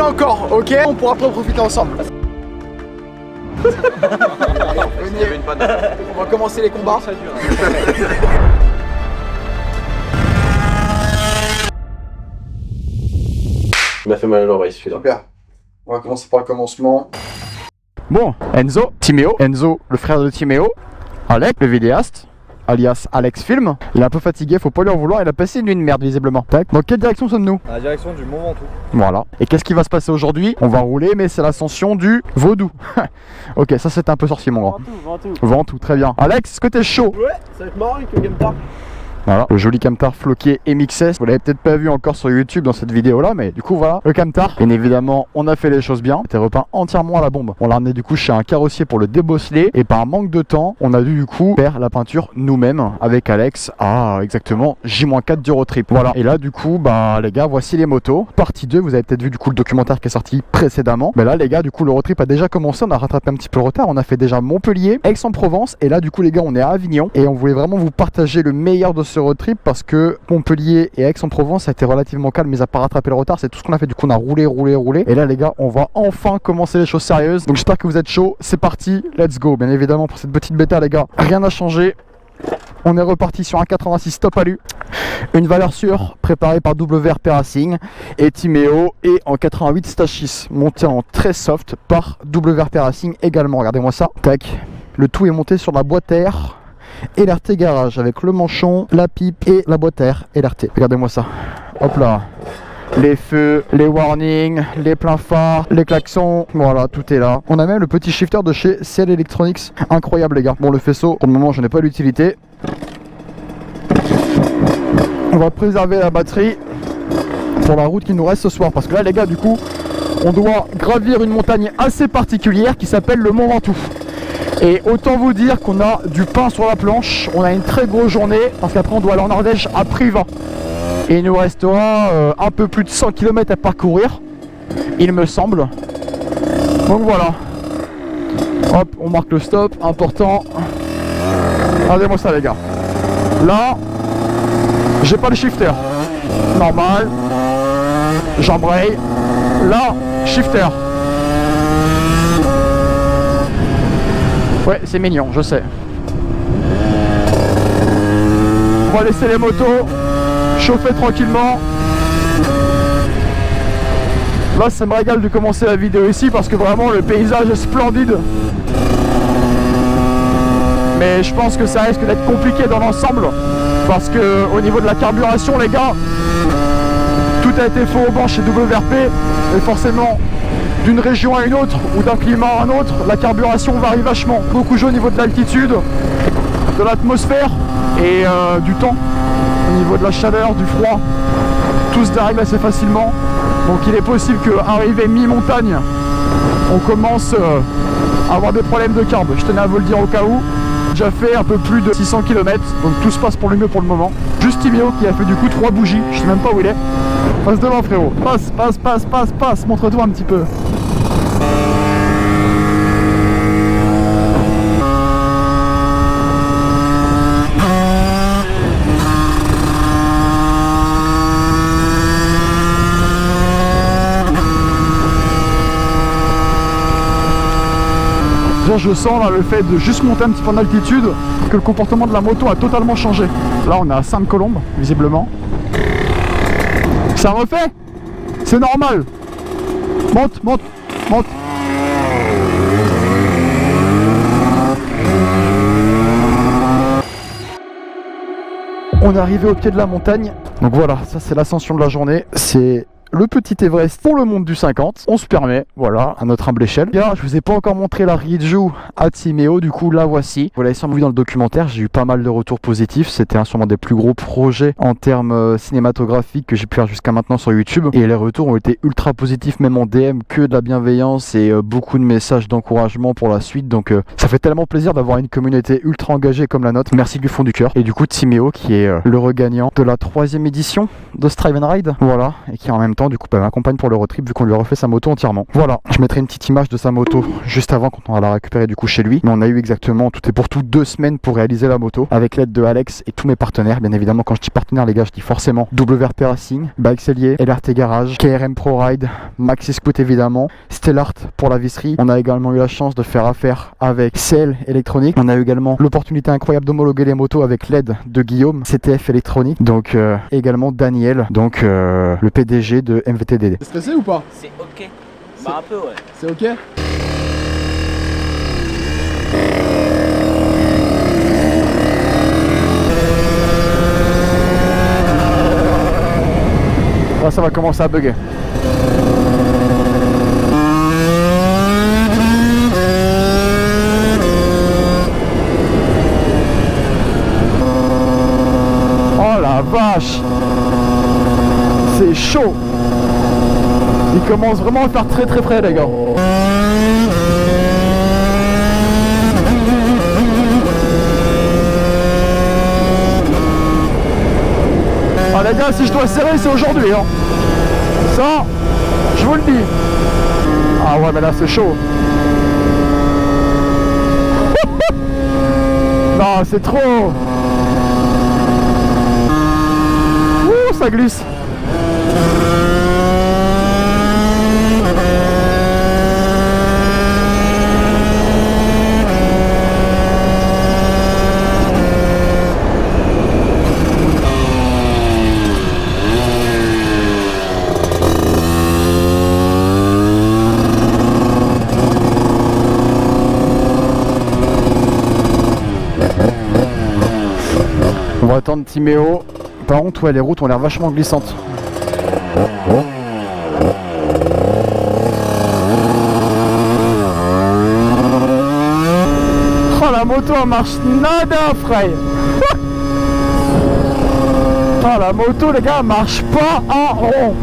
encore, ok? On pourra pas en profiter ensemble. Venez. On va commencer les combats. Il m'a fait mal à l'oreille celui-là. Super. On va commencer par le commencement. Bon, Enzo, Timéo. Enzo, le frère de Timéo. Alec, le vidéaste, alias Alex Film. Il est un peu fatigué, faut pas lui en vouloir, il a passé une nuit de merde visiblement. Tac. Dans quelle direction sommes-nous? À la direction du Mont Ventoux. Voilà. Et qu'est-ce qui va se passer aujourd'hui? On va rouler, mais c'est l'ascension du Vaudou. Ok, ça c'était un peu sorcier mon grand. Ventoux, très bien. Alex, est-ce que t'es chaud? Ouais, ça va être marrant avec le Camtar. Voilà, le joli camtar floqué MXS. Vous l'avez peut-être pas vu encore sur YouTube dans cette vidéo là, mais du coup voilà, le camtar. Bien évidemment, on a fait les choses bien. C'était repeint entièrement à la bombe. On l'a amené du coup chez un carrossier pour le débosseler. Et par manque de temps, on a dû du coup faire la peinture nous-mêmes avec Alex à exactement J-4 du road trip. Voilà, et là du coup, bah les gars, voici les motos. Partie 2, vous avez peut-être vu du coup le documentaire qui est sorti précédemment. Mais là les gars, du coup le road trip a déjà commencé. On a rattrapé un petit peu le retard. On a fait déjà Montpellier, Aix-en-Provence. Et là du coup les gars, on est à Avignon. Et on voulait vraiment vous partager le meilleur de ce road trip parce que Montpellier et Aix-en-Provence a été relativement calme, mais à part rattraper le retard, c'est tout ce qu'on a fait. Du coup on a roulé. Et là les gars, on va enfin commencer les choses sérieuses. Donc j'espère que vous êtes chauds, c'est parti, let's go. Bien évidemment pour cette petite bêta les gars, rien n'a changé. On est reparti sur un 86 top alu, une valeur sûre préparée par WRP Racing et Timéo, et en 88 stage 6 monté en très soft par WRP Racing également. Regardez-moi ça, tac. Le tout est monté sur la boîte air et l'RT garage avec le manchon, la pipe et la boîte air et l'RT. Regardez-moi ça. Hop là. Les feux, les warnings, les pleins phares, les klaxons, voilà, tout est là. On a même le petit shifter de chez CL Electronics. Incroyable les gars. Bon, le faisceau, pour le moment je n'ai pas l'utilité. On va préserver la batterie pour la route qui nous reste ce soir. Parce que là les gars, du coup, on doit gravir une montagne assez particulière qui s'appelle le Mont Ventoux. Et autant vous dire qu'on a du pain sur la planche, on a une très grosse journée, parce qu'après on doit aller en Ardèche à Privas. Et il nous restera un peu plus de 100 km à parcourir, il me semble. Donc voilà. Hop, on marque le stop, important. Regardez-moi ça les gars. Là, j'ai pas le shifter. Normal. J'embraye. Là, shifter. Ouais, c'est mignon, je sais. On va laisser les motos chauffer tranquillement. Là, ça me régale de commencer la vidéo ici parce que vraiment le paysage est splendide. Mais je pense que ça risque d'être compliqué dans l'ensemble parce que au niveau de la carburation, les gars, tout a été fait au banc chez WRP et forcément, d'une région à une autre ou d'un climat à un autre, la carburation varie vachement. Beaucoup joué au niveau de l'altitude, de l'atmosphère et du temps, au niveau de la chaleur, du froid. Tout se dérègle assez facilement. Donc il est possible qu'arrivé mi-montagne, on commence à avoir des problèmes de carb. Je tenais à vous le dire au cas où. J'ai déjà fait un peu plus de 600 km, donc tout se passe pour le mieux pour le moment. Juste Timéo qui a fait du coup 3 bougies, je sais même pas où il est. Passe devant frérot, passe, montre-toi un petit peu. Déjà je sens là le fait de juste monter un petit peu en altitude que le comportement de la moto a totalement changé. Là on est à Sainte-Colombe visiblement. Ça refait? C'est normal. Monte. On est arrivé au pied de la montagne. Donc voilà, ça c'est l'ascension de la journée. C'est le petit Everest pour le monde du 50. On se permet, voilà, à notre humble échelle. Là, je vous ai pas encore montré la Ridgeo à Timéo, du coup la voici. Vous l'avez sûrement vu dans le documentaire, j'ai eu pas mal de retours positifs. C'était sûrement des plus gros projets en termes cinématographiques que j'ai pu faire jusqu'à maintenant sur YouTube. Et les retours ont été ultra positifs, même en DM, que de la bienveillance et beaucoup de messages d'encouragement pour la suite. Donc ça fait tellement plaisir d'avoir une communauté ultra engagée comme la nôtre. Merci du fond du cœur. Et du coup Timéo qui est le regagnant de la 3e édition de Strive and Ride. Voilà, et qui en même temps temps, du coup elle m'accompagne pour le road trip vu qu'on lui a refait sa moto entièrement. Voilà, je mettrai une petite image de sa moto juste avant quand on va la récupérer du coup chez lui. Mais on a eu exactement, tout est pour tout, 2 semaines pour réaliser la moto avec l'aide de Alex et tous mes partenaires. Bien évidemment, quand je dis partenaires les gars, je dis forcément WRP Racing, Bike Cellier, LRT Garage, KRM Pro Ride, Maxi Scoot évidemment, Stellart pour la visserie. On a également eu la chance de faire affaire avec CL Électronique. On a eu également l'opportunité incroyable d'homologuer les motos avec l'aide de Guillaume, CTF Électronique. Donc également Daniel, donc le PDG de MVTDD. T'es stressé ou pas? C'est ok. Bah un peu ouais. C'est ok? Là ça va commencer à bugger. Oh la vache! C'est chaud! Il commence vraiment à faire très très frais les gars. Ah les gars, si je dois serrer c'est aujourd'hui hein. Ça, je vous le dis. Ah ouais mais là c'est chaud. Non c'est trop. Ouh ça glisse. On va attendre Timéo. Par contre, ouais, les routes ont l'air vachement glissantes. Oh, la moto elle marche nada, frère. Oh, la moto, les gars, elle marche pas en rond.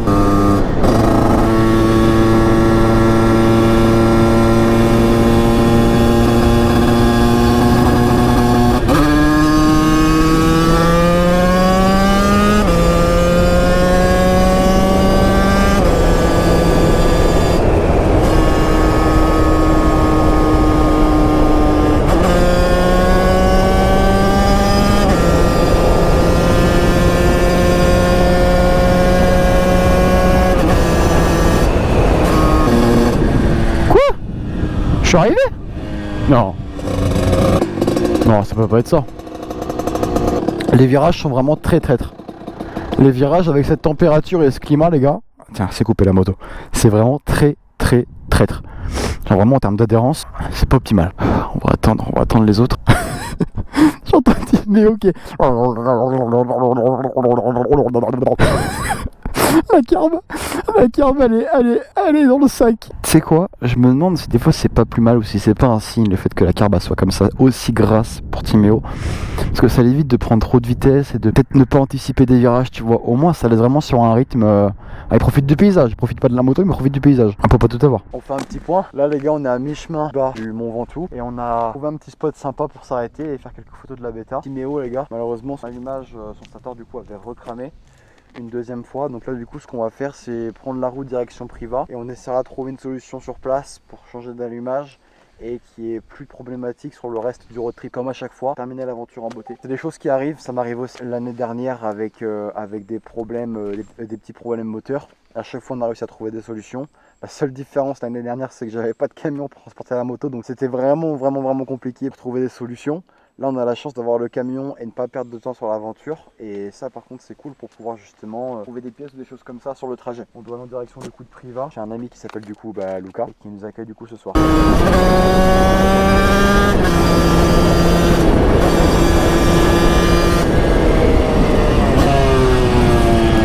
Je suis arrivé? Non. Non, ça peut pas être ça. Les virages sont vraiment très traîtres. Les virages avec cette température et ce climat, les gars. Tiens, c'est coupé la moto. C'est vraiment très très traître. Genre vraiment en termes d'adhérence, c'est pas optimal. On va attendre les autres. J'entends dire, mais ok. La carbe elle est dans le sac. Tu sais quoi? Je me demande si des fois c'est pas plus mal ou si c'est pas un signe le fait que la carbe soit comme ça, aussi grasse pour Timéo. Parce que ça l'évite de prendre trop de vitesse et de peut-être ne pas anticiper des virages, tu vois. Au moins ça laisse vraiment sur un rythme. Il profite du paysage, il profite pas de la moto, mais il profite du paysage. On peut pas tout avoir. On fait un petit point. Là les gars, on est à mi-chemin bas du Mont Ventoux et on a trouvé un petit spot sympa pour s'arrêter et faire quelques photos de la bêta. Timéo les gars, malheureusement son allumage, son starter du coup avait recramé une deuxième fois. Donc là du coup ce qu'on va faire c'est prendre la route direction Privas et on essaiera de trouver une solution sur place pour changer d'allumage et qui est plus problématique sur le reste du road trip comme à chaque fois. Terminer l'aventure en beauté. C'est des choses qui arrivent, ça m'arrive aussi l'année dernière avec des problèmes, des petits problèmes moteurs. À chaque fois on a réussi à trouver des solutions. La seule différence l'année dernière c'est que j'avais pas de camion pour transporter la moto, donc c'était vraiment compliqué pour trouver des solutions. Là on a la chance d'avoir le camion et ne pas perdre de temps sur l'aventure, et ça par contre c'est cool pour pouvoir justement trouver des pièces ou des choses comme ça sur le trajet. On doit aller en direction du coup de Privas. J'ai un ami qui s'appelle du coup Lucas qui nous accueille du coup ce soir.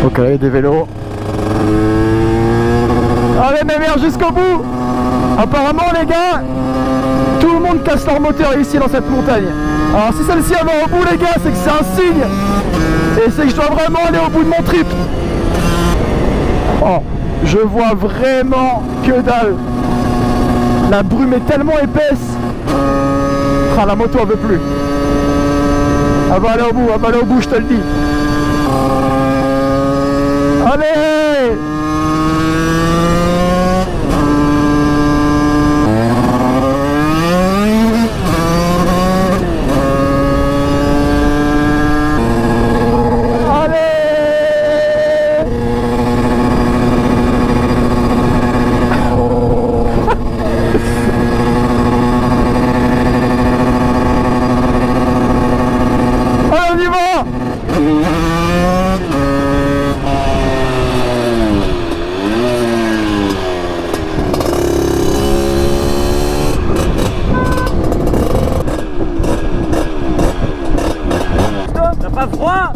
Ok, des vélos. Allez mes mères jusqu'au bout. Apparemment les gars, tout le monde casse leur moteur ici dans cette montagne. Alors si celle-ci va au bout les gars, c'est que c'est un signe. Et c'est que je dois vraiment aller au bout de mon trip. Oh, je vois vraiment que dalle. La brume est tellement épaisse. Ah, la moto elle veut plus. Elle va aller au bout, je te le dis. Allez!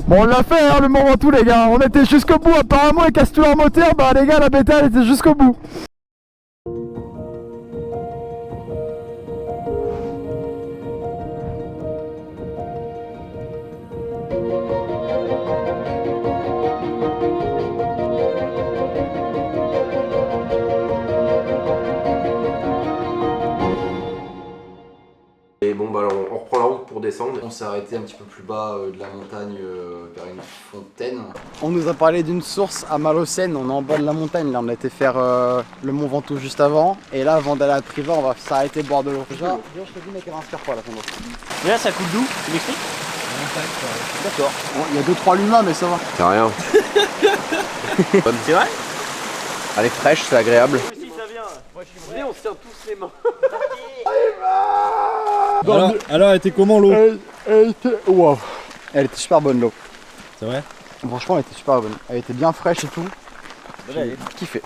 Bon, on l'a fait, hein, le Mont Ventoux, les gars. On était jusqu'au bout. Apparemment, ils cassent tout leur moteur. Bah, les gars, la bêta, elle était jusqu'au bout. Et bon bah alors on reprend la route pour descendre. On s'est arrêté un petit peu plus bas de la montagne vers une fontaine. On nous a parlé d'une source à Malocène, on est en bas de la montagne. Là on a été faire le Mont Ventoux juste avant. Et là avant d'aller à Privas on va s'arrêter boire de l'eau. Déjà je te dis mec elle inspire pas la fond d'eau. Mais là, ça coule d'où? Tu m'expliques? D'accord. Bon, il y a 2-3 lumas mais ça va. C'est rien. C'est vrai? Elle est fraîche, c'est agréable. Si ça vient. Moi, je suis Venez, on se tient tous les mains. Alors, elle était comment l'eau? Elle était... Wow. Elle était super bonne l'eau. C'est vrai? Franchement elle était super bonne. Elle était bien fraîche et tout. J'ai kiffé.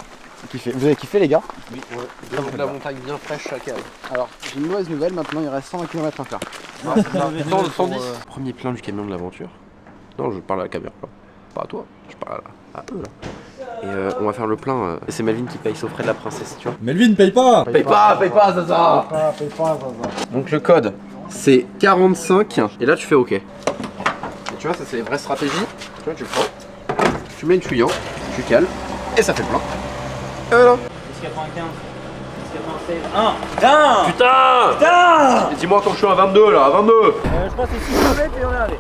Vous avez kiffé les gars? Oui, ouais. La montagne bien fraîche chaque année. Alors j'ai une mauvaise nouvelle, maintenant il reste 120 km à faire. Non, 110. Premier plein du camion de l'aventure. Non, je parle à la caméra. Pas à toi, je parle à eux là. Et on va faire le plein. C'est Melvin qui paye, c'est aux frais de la princesse, tu vois. Melvin, paye pas! Paye pas, Zaza! Donc le code, c'est 45. Et là, tu fais OK. Et tu vois, ça c'est les vraies stratégies. Tu vois, tu prends, tu mets une tuyau, tu cales, et ça fait le plein. Et voilà. 95. 96. 1. Putain! Putain! Et dis-moi quand je suis à 22 là, à 22! Je pense que c'est 6 km et on est arrivé.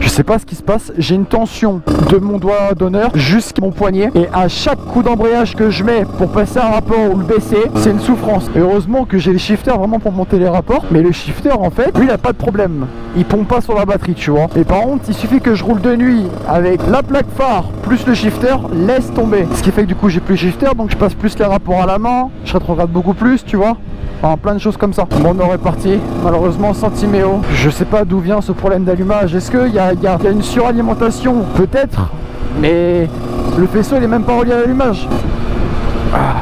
Je sais pas ce qui se passe, j'ai une tension de mon doigt d'honneur jusqu'à mon poignet et à chaque coup d'embrayage que je mets pour passer un rapport ou le baisser, c'est une souffrance. Et heureusement que j'ai les shifters vraiment pour monter les rapports, mais le shifter en fait, lui il a pas de problème. Il pompe pas sur la batterie, tu vois. Et par contre, il suffit que je roule de nuit avec la plaque phare plus le shifter, laisse tomber. Ce qui fait que du coup j'ai plus le shifter, donc je passe plus les rapports à la main, je rétrograde beaucoup plus, tu vois. Enfin, plein de choses comme ça. Bon, on est parti, malheureusement sans Timéo. Je sais pas d'où vient ce problème d'allumage. Est-ce qu'il y a une suralimentation? Peut-être, mais le faisceau il est même pas relié à l'allumage. Ah.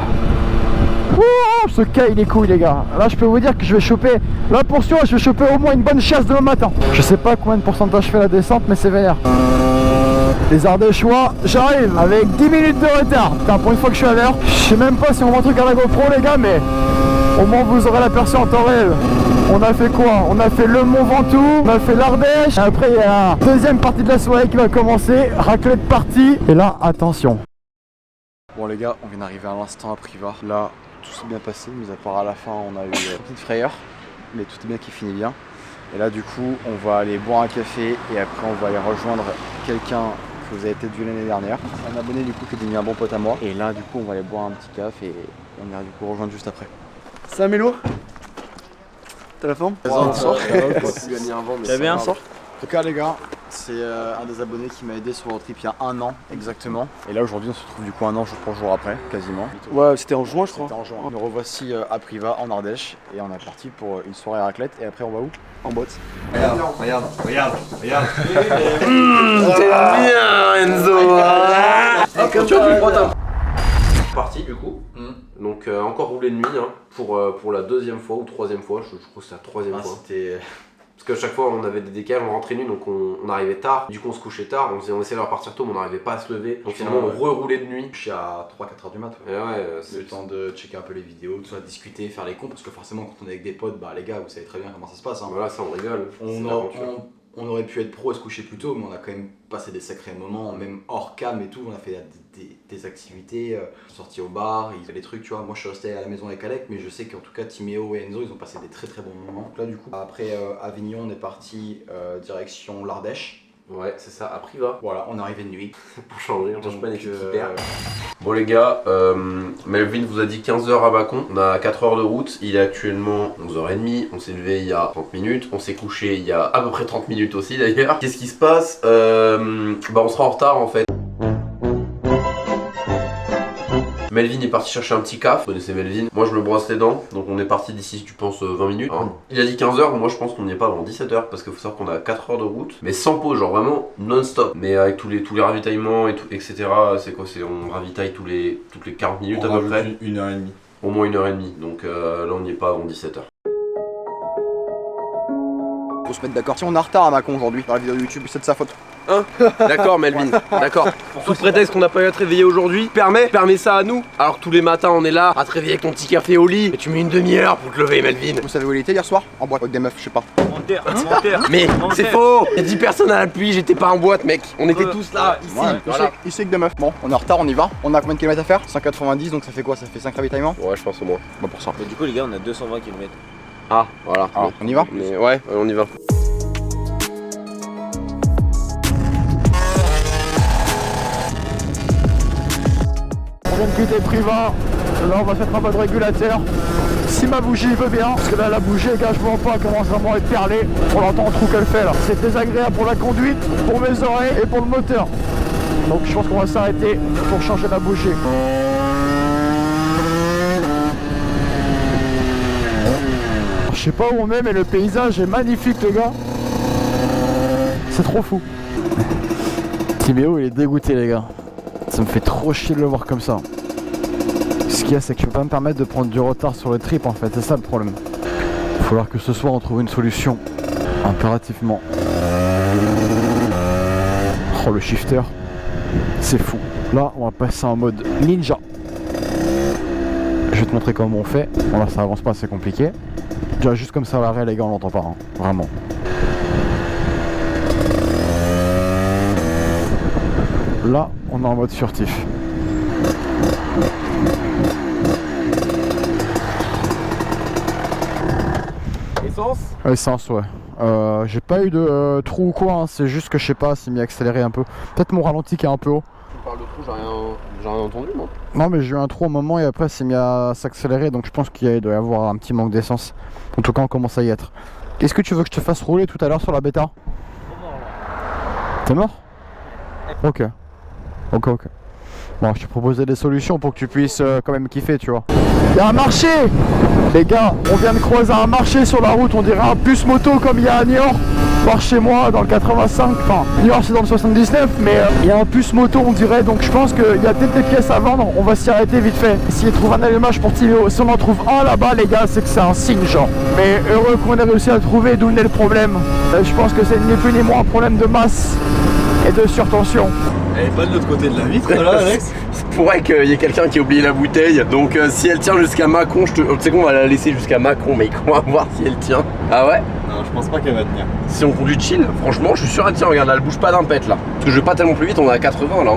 Ouh, ce cas il est cool les gars. Là je peux vous dire que je vais choper la portion, je vais choper au moins une bonne chasse demain matin. Je sais pas combien de pourcentage fait la descente, mais c'est vénère. Les Ardéchois, j'arrive avec 10 minutes de retard. Putain, pour une fois que je suis à l'heure, je sais même pas si on voit un truc à la GoPro les gars, mais au moins vous aurez l'aperçu en temps réel. On a fait quoi? On a fait le Mont Ventoux, on a fait l'Ardèche. Après il y a la deuxième partie de la soirée qui va commencer, raclette partie. Et là, attention. Bon les gars, on vient d'arriver à l'instant à Privas. Là, tout s'est bien passé, mis à part à la fin, on a eu une petite frayeur. Mais tout est bien qui finit bien. Et là du coup, on va aller boire un café et après on va aller rejoindre quelqu'un que vous avez peut-être vu l'année dernière. Un abonné du coup qui est devenu un bon pote à moi. Et là du coup, on va aller boire un petit café et on ira du coup rejoindre juste après. Ça Mélo? T'as la forme? Bonsoir. T'as bien? En tout cas les gars, c'est un des abonnés qui m'a aidé sur le trip il y a un an exactement. Et là aujourd'hui on se retrouve du coup un an jour pour jour après, quasiment. Ouais, c'était en juin je crois. C'était en juin. Nous revoici à Privas en Ardèche et on est parti pour une soirée à raclette et après on va où? En boîte. Regarde. T'es bien Enzo. Tu vois, tu prends ta... Parti du coup. Donc encore roulé de nuit hein, pour la deuxième fois ou troisième fois, je crois que c'est la troisième fois. Parce qu'à chaque fois on avait des décalages, on rentrait nuit donc on arrivait tard, du coup on se couchait tard, on essayait de repartir tôt mais on n'arrivait pas à se lever. Donc finalement on reroulait de nuit. Je suis à 3-4 heures du mat. Et ouais, le temps de checker un peu les vidéos, tout ça, discuter, faire les cons parce que forcément quand on est avec des potes, bah les gars vous savez très bien comment ça se passe. Hein. Voilà, ça on rigole. On aurait pu être pro et se coucher plus tôt, mais on a quand même passé des sacrés moments, même hors cam et tout. On a fait des activités, sorties au bar, il y a des trucs, tu vois. Moi je suis resté à la maison avec Alec, mais je sais qu'en tout cas Timéo et Enzo ils ont passé des très bons moments. Là du coup, après Avignon, on est parti direction l'Ardèche. Ouais, c'est ça, à Privas. Voilà, on est arrivé de nuit. Pour changer, on change pas les filles qui perdent. Bon les gars, Melvin vous a dit 15 h à Mâcon, on a 4 heures de route, il est actuellement 11h30, on s'est levé il y a 30 minutes, on s'est couché il y a à peu près 30 minutes aussi d'ailleurs. Qu'est-ce qui se passe? Bah on sera en retard en fait. Melvin est parti chercher un petit caf, vous connaissez Melvin. Moi je me brosse les dents, donc on est parti d'ici tu penses 20 minutes. Hein. Il a dit 15 h, moi je pense qu'on n'y est pas avant 17 h parce qu'il faut savoir qu'on a 4 heures de route, mais sans pause, genre vraiment non-stop. Mais avec tous les ravitaillements et tout, etc. C'est quoi? On ravitaille toutes les 40 minutes à peu près. Une heure et demie. Au moins 1h30, donc là on n'y est pas avant 17 h. Faut se mettre d'accord. Si on est en retard à Mâcon aujourd'hui dans la vidéo YouTube, c'est de sa faute. Hein? D'accord Melvin, d'accord. Sous prétexte qu'on n'a pas eu à te réveiller aujourd'hui, permets ça à nous. Alors que tous les matins on est là à te réveiller avec ton petit café au lit et tu mets une demi-heure pour te lever Melvin. Vous savez où il était hier soir? En boîte avec des meufs, je sais pas. Menteur. Mais c'est faux. Il y a 10 personnes à la pluie, j'étais pas en boîte mec. On était tous là, ici. Ouais, Voilà. ici avec des meufs. Bon, on est en retard, on y va. On a combien de kilomètres à faire? 190, donc ça fait quoi? Ça fait 5 ravitaillements? Ouais je pense au moins. Bon, pour ça. Mais du coup, les gars, on a 220 km. Ah voilà. Alors, on y va? Mais ouais, on y va. On vient de quitter Privas, là on va faire un peu de régulateur. Si ma bougie veut bien, parce que là la bougie, les gars, je vois pas, elle commence vraiment à être perlée. On l'entend au trou qu'elle fait là. C'est désagréable pour la conduite, pour mes oreilles et pour le moteur. Donc je pense qu'on va s'arrêter pour changer la bougie. Je sais pas où on est, mais le paysage est magnifique les gars. C'est trop fou. Timéo il est dégoûté les gars. Ça me fait trop chier de le voir comme ça. Ce qu'il y a, c'est que je peux pas me permettre de prendre du retard sur le trip en fait, c'est ça le problème. Il va falloir que ce soir on trouve une solution. Impérativement. Oh le shifter. C'est fou. Là on va passer en mode ninja. Je vais te montrer comment on fait. Bon là ça avance pas, c'est compliqué. Déjà juste comme ça à l'arrêt les gars on l'entend pas, hein. Vraiment. Là, on est en mode furtif. Essence? Essence, ouais. J'ai pas eu de trou ou quoi, hein. C'est juste que je sais pas, c'est mis accéléré un peu. Peut-être mon ralenti qui est un peu haut. Tu parles de trou, j'ai rien entendu moi. Non, mais j'ai eu un trou au moment et après c'est mis à s'accélérer, donc je pense qu'il doit y avoir un petit manque d'essence. En tout cas, on commence à y être. Est-ce que tu veux que je te fasse rouler tout à l'heure sur la bêta? T'es mort? Ok. Ok. Bon, je te proposais des solutions pour que tu puisses quand même kiffer, tu vois. Il y a un marché! Les gars, on vient de croiser un marché sur la route, on dirait un bus moto comme il y a à Niort. Par chez moi, dans le 85, enfin, Niort c'est dans le 79, mais il y a un bus moto on dirait, donc je pense qu'il y a peut-être des pièces à vendre, on va s'y arrêter vite fait. S'il trouve un allumage pour Timéo, si on en trouve un là-bas les gars, c'est que c'est un signe genre. Mais heureux qu'on ait réussi à le trouver, d'où venait le problème. Je pense que c'est ni plus ni moins un problème de masse et de surtension. Elle est pas de l'autre côté de la vitre là, Alex? C'est pourrait qu'il y ait quelqu'un qui a oublié la bouteille. Donc si elle tient jusqu'à Mâcon, tu sais qu'on va la laisser jusqu'à Mâcon, mais on va voir si elle tient. Ah ouais? Non, je pense pas qu'elle va tenir. Si on conduit chill, franchement, je suis sûr elle tient. Regarde, là, elle bouge pas d'un pet là. Parce que je vais pas tellement plus vite, on est à 80 là.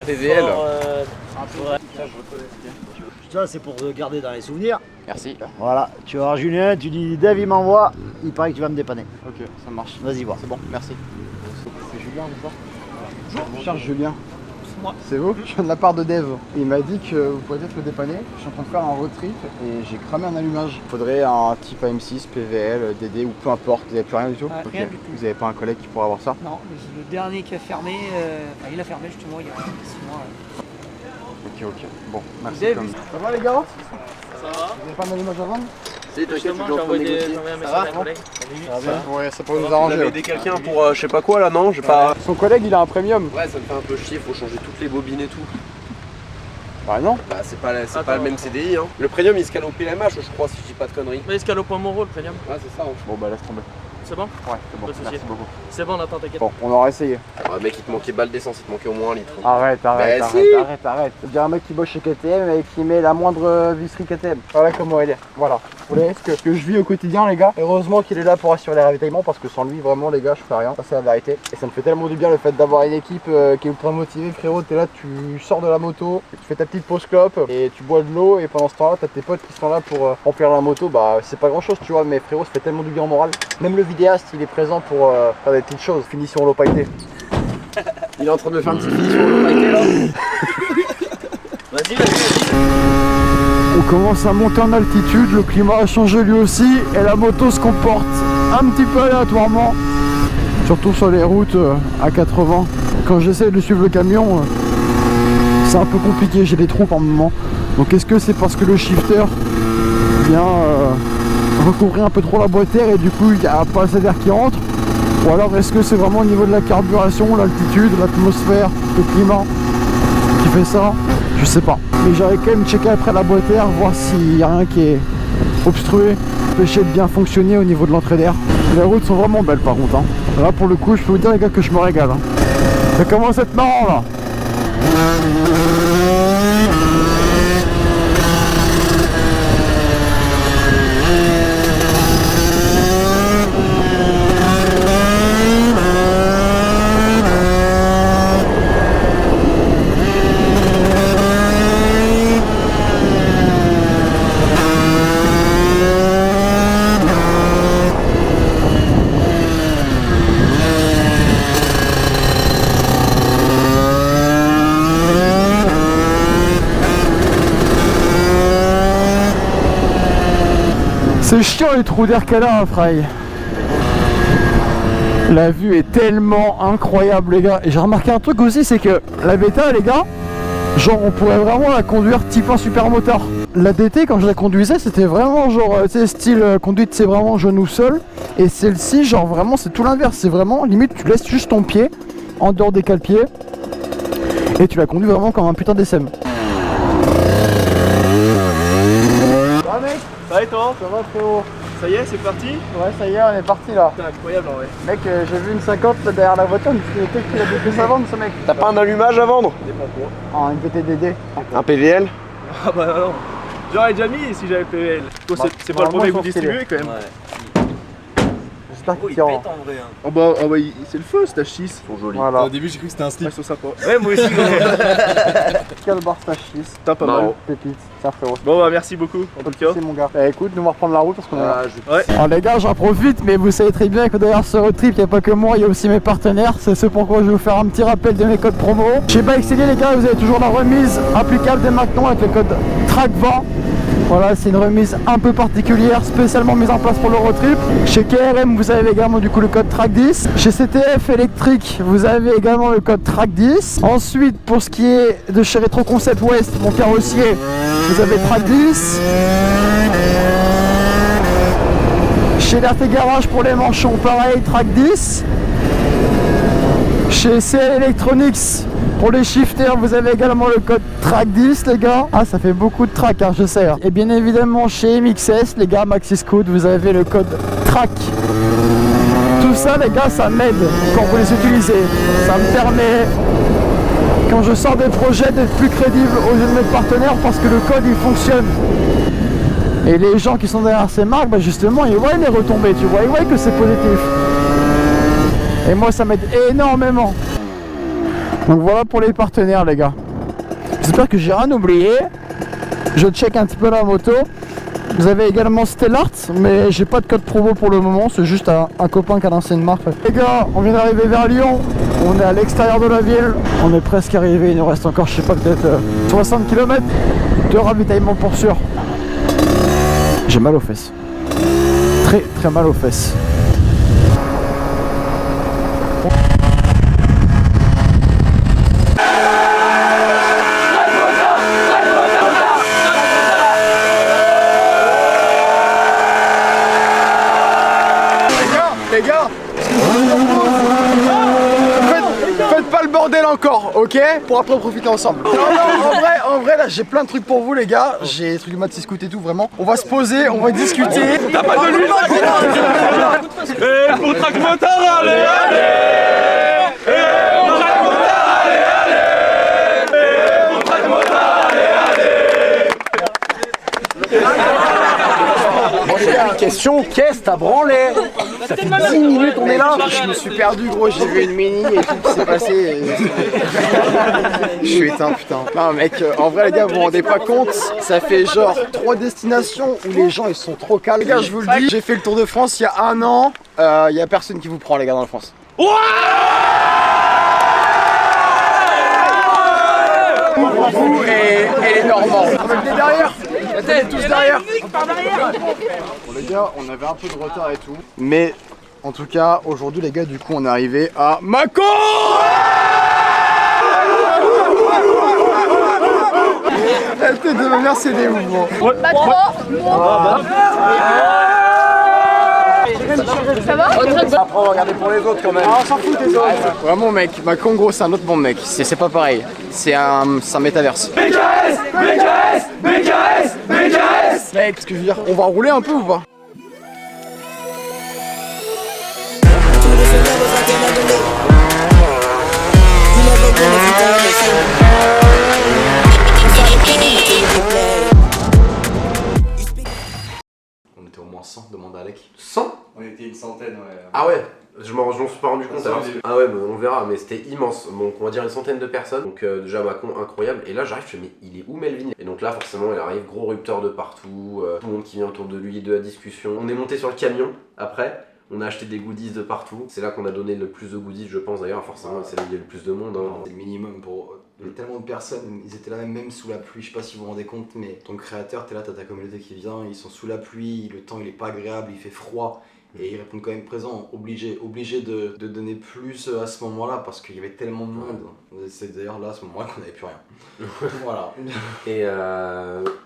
PVL. Ça c'est pour te garder dans les souvenirs. Merci. Voilà, tu vas voir Julien, tu dis Dave il m'envoie, il paraît que tu vas me dépanner. Ok, ça marche. Vas-y voir. C'est bon, merci. C'est Julien, bonjour. Bonjour. Cher Julien. C'est moi. C'est vous? Je viens de la part de Dave. Il m'a dit que vous pourriez peut-être le dépanner. Je suis en train de faire un road trip et j'ai cramé un allumage. Il faudrait un type AM6, PVL, DD ou peu importe. Vous n'avez plus rien du tout? Rien du tout. Vous n'avez pas un collègue qui pourrait avoir ça? Non, mais c'est le dernier qui a fermé. Enfin, il a fermé justement il y a 6 mois. Ok. Bon, merci. Dave, Comme... Ça va les gars? Ça va? Vous n'avez pas un allumage à vendre? Si, t'inquiète, Justement, je j'ai vais envoyé négocier. un message à un collègue. Ouais, ça pourrait nous Vous arranger. avez aidé quelqu'un pour je sais pas quoi là, non? J'ai pas. Son collègue il a un premium. Ouais, ça me fait un peu chier, faut changer toutes les bobines et tout. Bah non. Bah, c'est pas le Attends, même CDI, hein. Le premium il se cale au PLMH, je crois, si je dis pas de conneries. Mais escalope pas mon rôle, premium. Ouais, c'est ça. Hein. Bon bah laisse tomber. C'est bon? Ouais, c'est bon. Pas de souci. Merci beaucoup. C'est bon, on attend, t'inquiète. Bon, on aura essayé. Ouais, mec, il te manquait balle d'essence, il te manquait au moins un litre. Arrête. Bah, Arrête. Je dirais un mec qui bosse chez KTM et qui met la moindre visserie KTM. Voilà comment elle est. Voilà. Vous voyez ce que je vis au quotidien, les gars. Heureusement qu'il est là pour assurer les ravitaillements parce que sans lui, vraiment, les gars, je ferais rien. Ça, c'est la vérité. Et ça me fait tellement du bien le fait d'avoir une équipe qui est ultra motivée. Frérot, t'es là, tu sors de la moto, tu fais ta petite pause clope et tu bois de l'eau. Et pendant ce temps-là, t'as tes potes qui sont là pour remplir la moto. Bah, c'est pas grand chose, tu vois, mais frérot, ça fait tellement du bien au moral. Même le vidéaste, il est présent pour faire des petites choses. Finition low pailleté. Il est en train de me faire une petite finition low pailleté là. Vas-y. On commence à monter en altitude, le climat a changé lui aussi et la moto se comporte un petit peu aléatoirement, surtout sur les routes à 80. Quand j'essaie de suivre le camion, c'est un peu compliqué, j'ai des trous par moment. Donc est-ce que c'est parce que le shifter vient recouvrir un peu trop la boîte air et du coup il n'y a pas assez d'air qui rentre? Ou alors est-ce que c'est vraiment au niveau de la carburation, l'altitude, l'atmosphère, le climat qui fait ça? Je sais pas. Mais j'aurais quand même checké après la boîte air, voir s'il n'y a rien qui est obstrué, empêcher de bien fonctionner au niveau de l'entrée d'air. Les routes sont vraiment belles par contre. Hein. Là pour le coup je peux vous dire les gars que je me régale. Hein. Ça commence à être marrant là. C'est chiant les trous d'air qu'elle a, Frey. La vue est tellement incroyable, les gars. Et j'ai remarqué un truc aussi, c'est que la Beta, les gars, genre on pourrait vraiment la conduire type un supermoteur. La DT, quand je la conduisais, c'était vraiment genre, tu sais, style conduite, c'est vraiment genou seul. Et celle-ci, genre vraiment, c'est tout l'inverse. C'est vraiment, limite, tu laisses juste ton pied en dehors des cale-pieds. Et tu la conduis vraiment comme un putain d'SM. Ah mec, ça va et toi? Ça va frérot? Ça y est, c'est parti? Ouais, ça y est, on est parti là. C'est incroyable en vrai. Mec, j'ai vu une 50 là, derrière la voiture, mais peut-être qu'il a des pièces à vendre ce mec. T'as pas un allumage à vendre? Dépend quoi. Oh, une VTDD. Un PVL? Ah bah non. J'aurais déjà mis si j'avais PVL. Toi, c'est pas le premier que vous distribuez quand même. J'espère qu'il tire. Oh bah c'est le feu, c'est H6. Ils sont jolis. Voilà. Au début j'ai cru que c'était un slip. Ils sont sympas. Ouais, moi aussi. Quel bar Stage 6. T'as pas mal. Pépite, c'est un frérot. Bon bah merci beaucoup en tout cas. C'est mon gars. Écoute, nous on va reprendre la route parce qu'on est là. Ouais. Alors les gars, j'en profite, mais vous savez très bien que derrière ce road trip, il n'y a pas que moi, il y a aussi mes partenaires. C'est ce pourquoi je vais vous faire un petit rappel de mes codes promo. Chez BikeCD les gars, vous avez toujours la remise applicable dès maintenant avec le code TRACK20. Voilà, c'est une remise un peu particulière, spécialement mise en place pour le road trip. Chez KRM, vous avez également du coup le code TRACK10. Chez CTF électrique, vous avez également le code TRACK10. Ensuite, pour ce qui est de chez Retro Concept West, mon carrossier, vous avez TRACK10. Chez l'RT Garage pour les manchons, pareil, TRACK10. Chez CL Electronics, pour les shifters, vous avez également le code TRACK10 les gars. Ah, ça fait beaucoup de track, hein, je sais. Et bien évidemment chez MXS, les gars, Maxi Scoot, vous avez le code TRACK. Tout ça les gars, ça m'aide quand vous les utilisez. Ça me permet, quand je sors des projets, d'être plus crédible aux yeux de mes partenaires parce que le code il fonctionne. Et les gens qui sont derrière ces marques, bah justement, ils voient les retombées, tu vois, ils voient que c'est positif. Et moi ça m'aide énormément. Donc voilà pour les partenaires les gars. J'espère que j'ai rien oublié. Je check un petit peu la moto. Vous avez également Stellart, mais j'ai pas de code promo pour le moment, c'est juste un copain qui a lancé une marque. Les gars, on vient d'arriver vers Lyon, on est à l'extérieur de la ville, on est presque arrivé, il nous reste encore je sais pas peut-être 60 km de ravitaillement pour sûr. J'ai mal aux fesses. Très très mal aux fesses. Les gars, faites pas le bordel encore, ok? Pour après profiter ensemble. Non, en vrai là j'ai plein de trucs pour vous les gars. J'ai des trucs de Maxi Scoot et tout, vraiment. On va se poser, on va discuter. T'as pas de l'huile? Eh, pour track motard, allez, allez! Pour track motard, allez, allez! Pour track motard, allez, allez! Bon les gars, question, qu'est-ce que t'as branlé? Ça fait 10 minutes on est là. Je me suis perdu gros, j'ai vu une mini et tout qui s'est passé. Je suis éteint putain. Non mec, en vrai les gars vous vous rendez pas compte, ça fait genre 3 destinations où les gens ils sont trop calmes. Les gars je vous le dis, j'ai fait le Tour de France il y a 1 an, il y a personne qui vous prend les gars dans la France. Vous et les Normands. Venez derrière. Venez tous derrière. Bon les gars, on avait un peu de retard et tout, mais en tout cas aujourd'hui les gars du coup on est arrivé à Mâcon. La tête de ma mère, c'est des ouf, gros. Pas trop. Ça va? Après, on va regarder pour les autres quand même. On s'en fout des autres. Vraiment, mec, Macron, gros, c'est un autre monde, mec. C'est pas pareil. C'est un métaverse. BKS, BKS, BKS, BKS. Mec, ce que je veux dire, on va rouler un peu ou pas? On était au moins 100, demande à Alec. 100? On était une centaine, ouais. Ah ouais, je m'en suis pas rendu compte alors. Ah ouais, on verra, mais c'était immense. Donc on va dire une centaine de personnes. Donc déjà Macron incroyable. Et là j'arrive, je fais mais il est où Melvin? Et donc là forcément il arrive, gros rupteur de partout, tout le monde qui vient autour de lui, de la discussion. On est monté sur le camion après. On a acheté des goodies de partout. C'est là qu'on a donné le plus de goodies, je pense d'ailleurs. Forcément, c'est là où il y a le plus de monde. Hein. C'est le minimum pour tellement de personnes. Ils étaient là même sous la pluie. Je sais pas si vous vous rendez compte, mais ton créateur, t'es là, t'as ta communauté qui vient. Ils sont sous la pluie. Le temps il est pas agréable, il fait froid. Et ils répondent quand même présent, obligé de donner plus à ce moment-là parce qu'il y avait tellement de monde. C'est d'ailleurs là à ce moment-là qu'on n'avait plus rien. Voilà. Et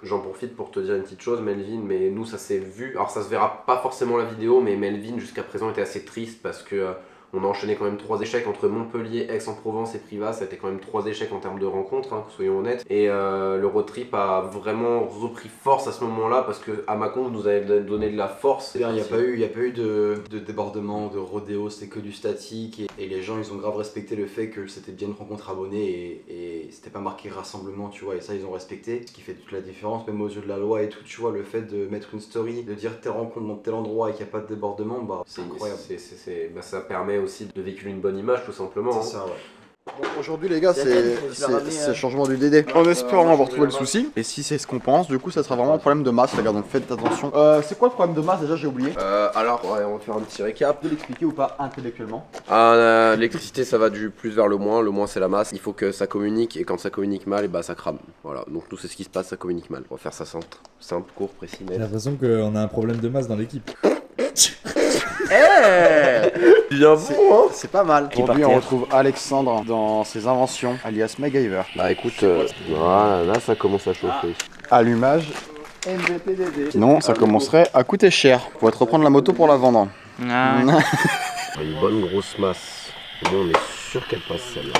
j'en profite pour te dire une petite chose, Melvin, mais nous ça s'est vu, alors ça se verra pas forcément la vidéo, mais Melvin jusqu'à présent était assez triste parce que on a enchaîné quand même 3 échecs entre Montpellier, Aix-en-Provence et Privas. Ça a été quand même 3 échecs en termes de rencontres, hein, soyons honnêtes. Et le road trip a vraiment repris force à ce moment-là parce que à Mâcon nous avait donné de la force. C'est-à-dire il n'y a pas eu de débordement, de rodéo, c'était que du statique. Et les gens ils ont grave respecté le fait que c'était bien une rencontre abonnée et c'était pas marqué rassemblement, tu vois. Et ça ils ont respecté, ce qui fait toute la différence, même aux yeux de la loi et tout, tu vois. Le fait de mettre une story, de dire telle rencontre dans tel endroit et qu'il n'y a pas de débordement, bah c'est incroyable. Bah, ça permet aussi de véhiculer une bonne image tout simplement. C'est ça, ouais. Bon, aujourd'hui les gars c'est le changement du DD. En espérant avoir trouvé le souci. Et si c'est ce qu'on pense, du coup ça sera vraiment un problème de masse les gars, donc faites attention. C'est quoi le problème de masse déjà, j'ai oublié? Alors ouais, on va faire un petit récap. De l'expliquer ou pas intellectuellement? L'électricité ça va du plus vers le moins c'est la masse. Il faut que ça communique et quand ça communique mal et bah ça crame. Voilà, donc nous c'est ce qui se passe, ça communique mal. On va faire ça simple, court, précis, net. J'ai l'impression qu'on a un problème de masse dans l'équipe. Bien bon hein. C'est pas mal. Aujourd'hui on retrouve Alexandre dans ses inventions, alias MacGyver. Bah écoute, voilà, là ça commence à chauffer. Allumage MVPDD. Sinon ça commencerait à coûter cher. Faut te reprendre la moto pour la vendre. Une bonne grosse masse. Au moins on est sûr qu'elle passe celle-là.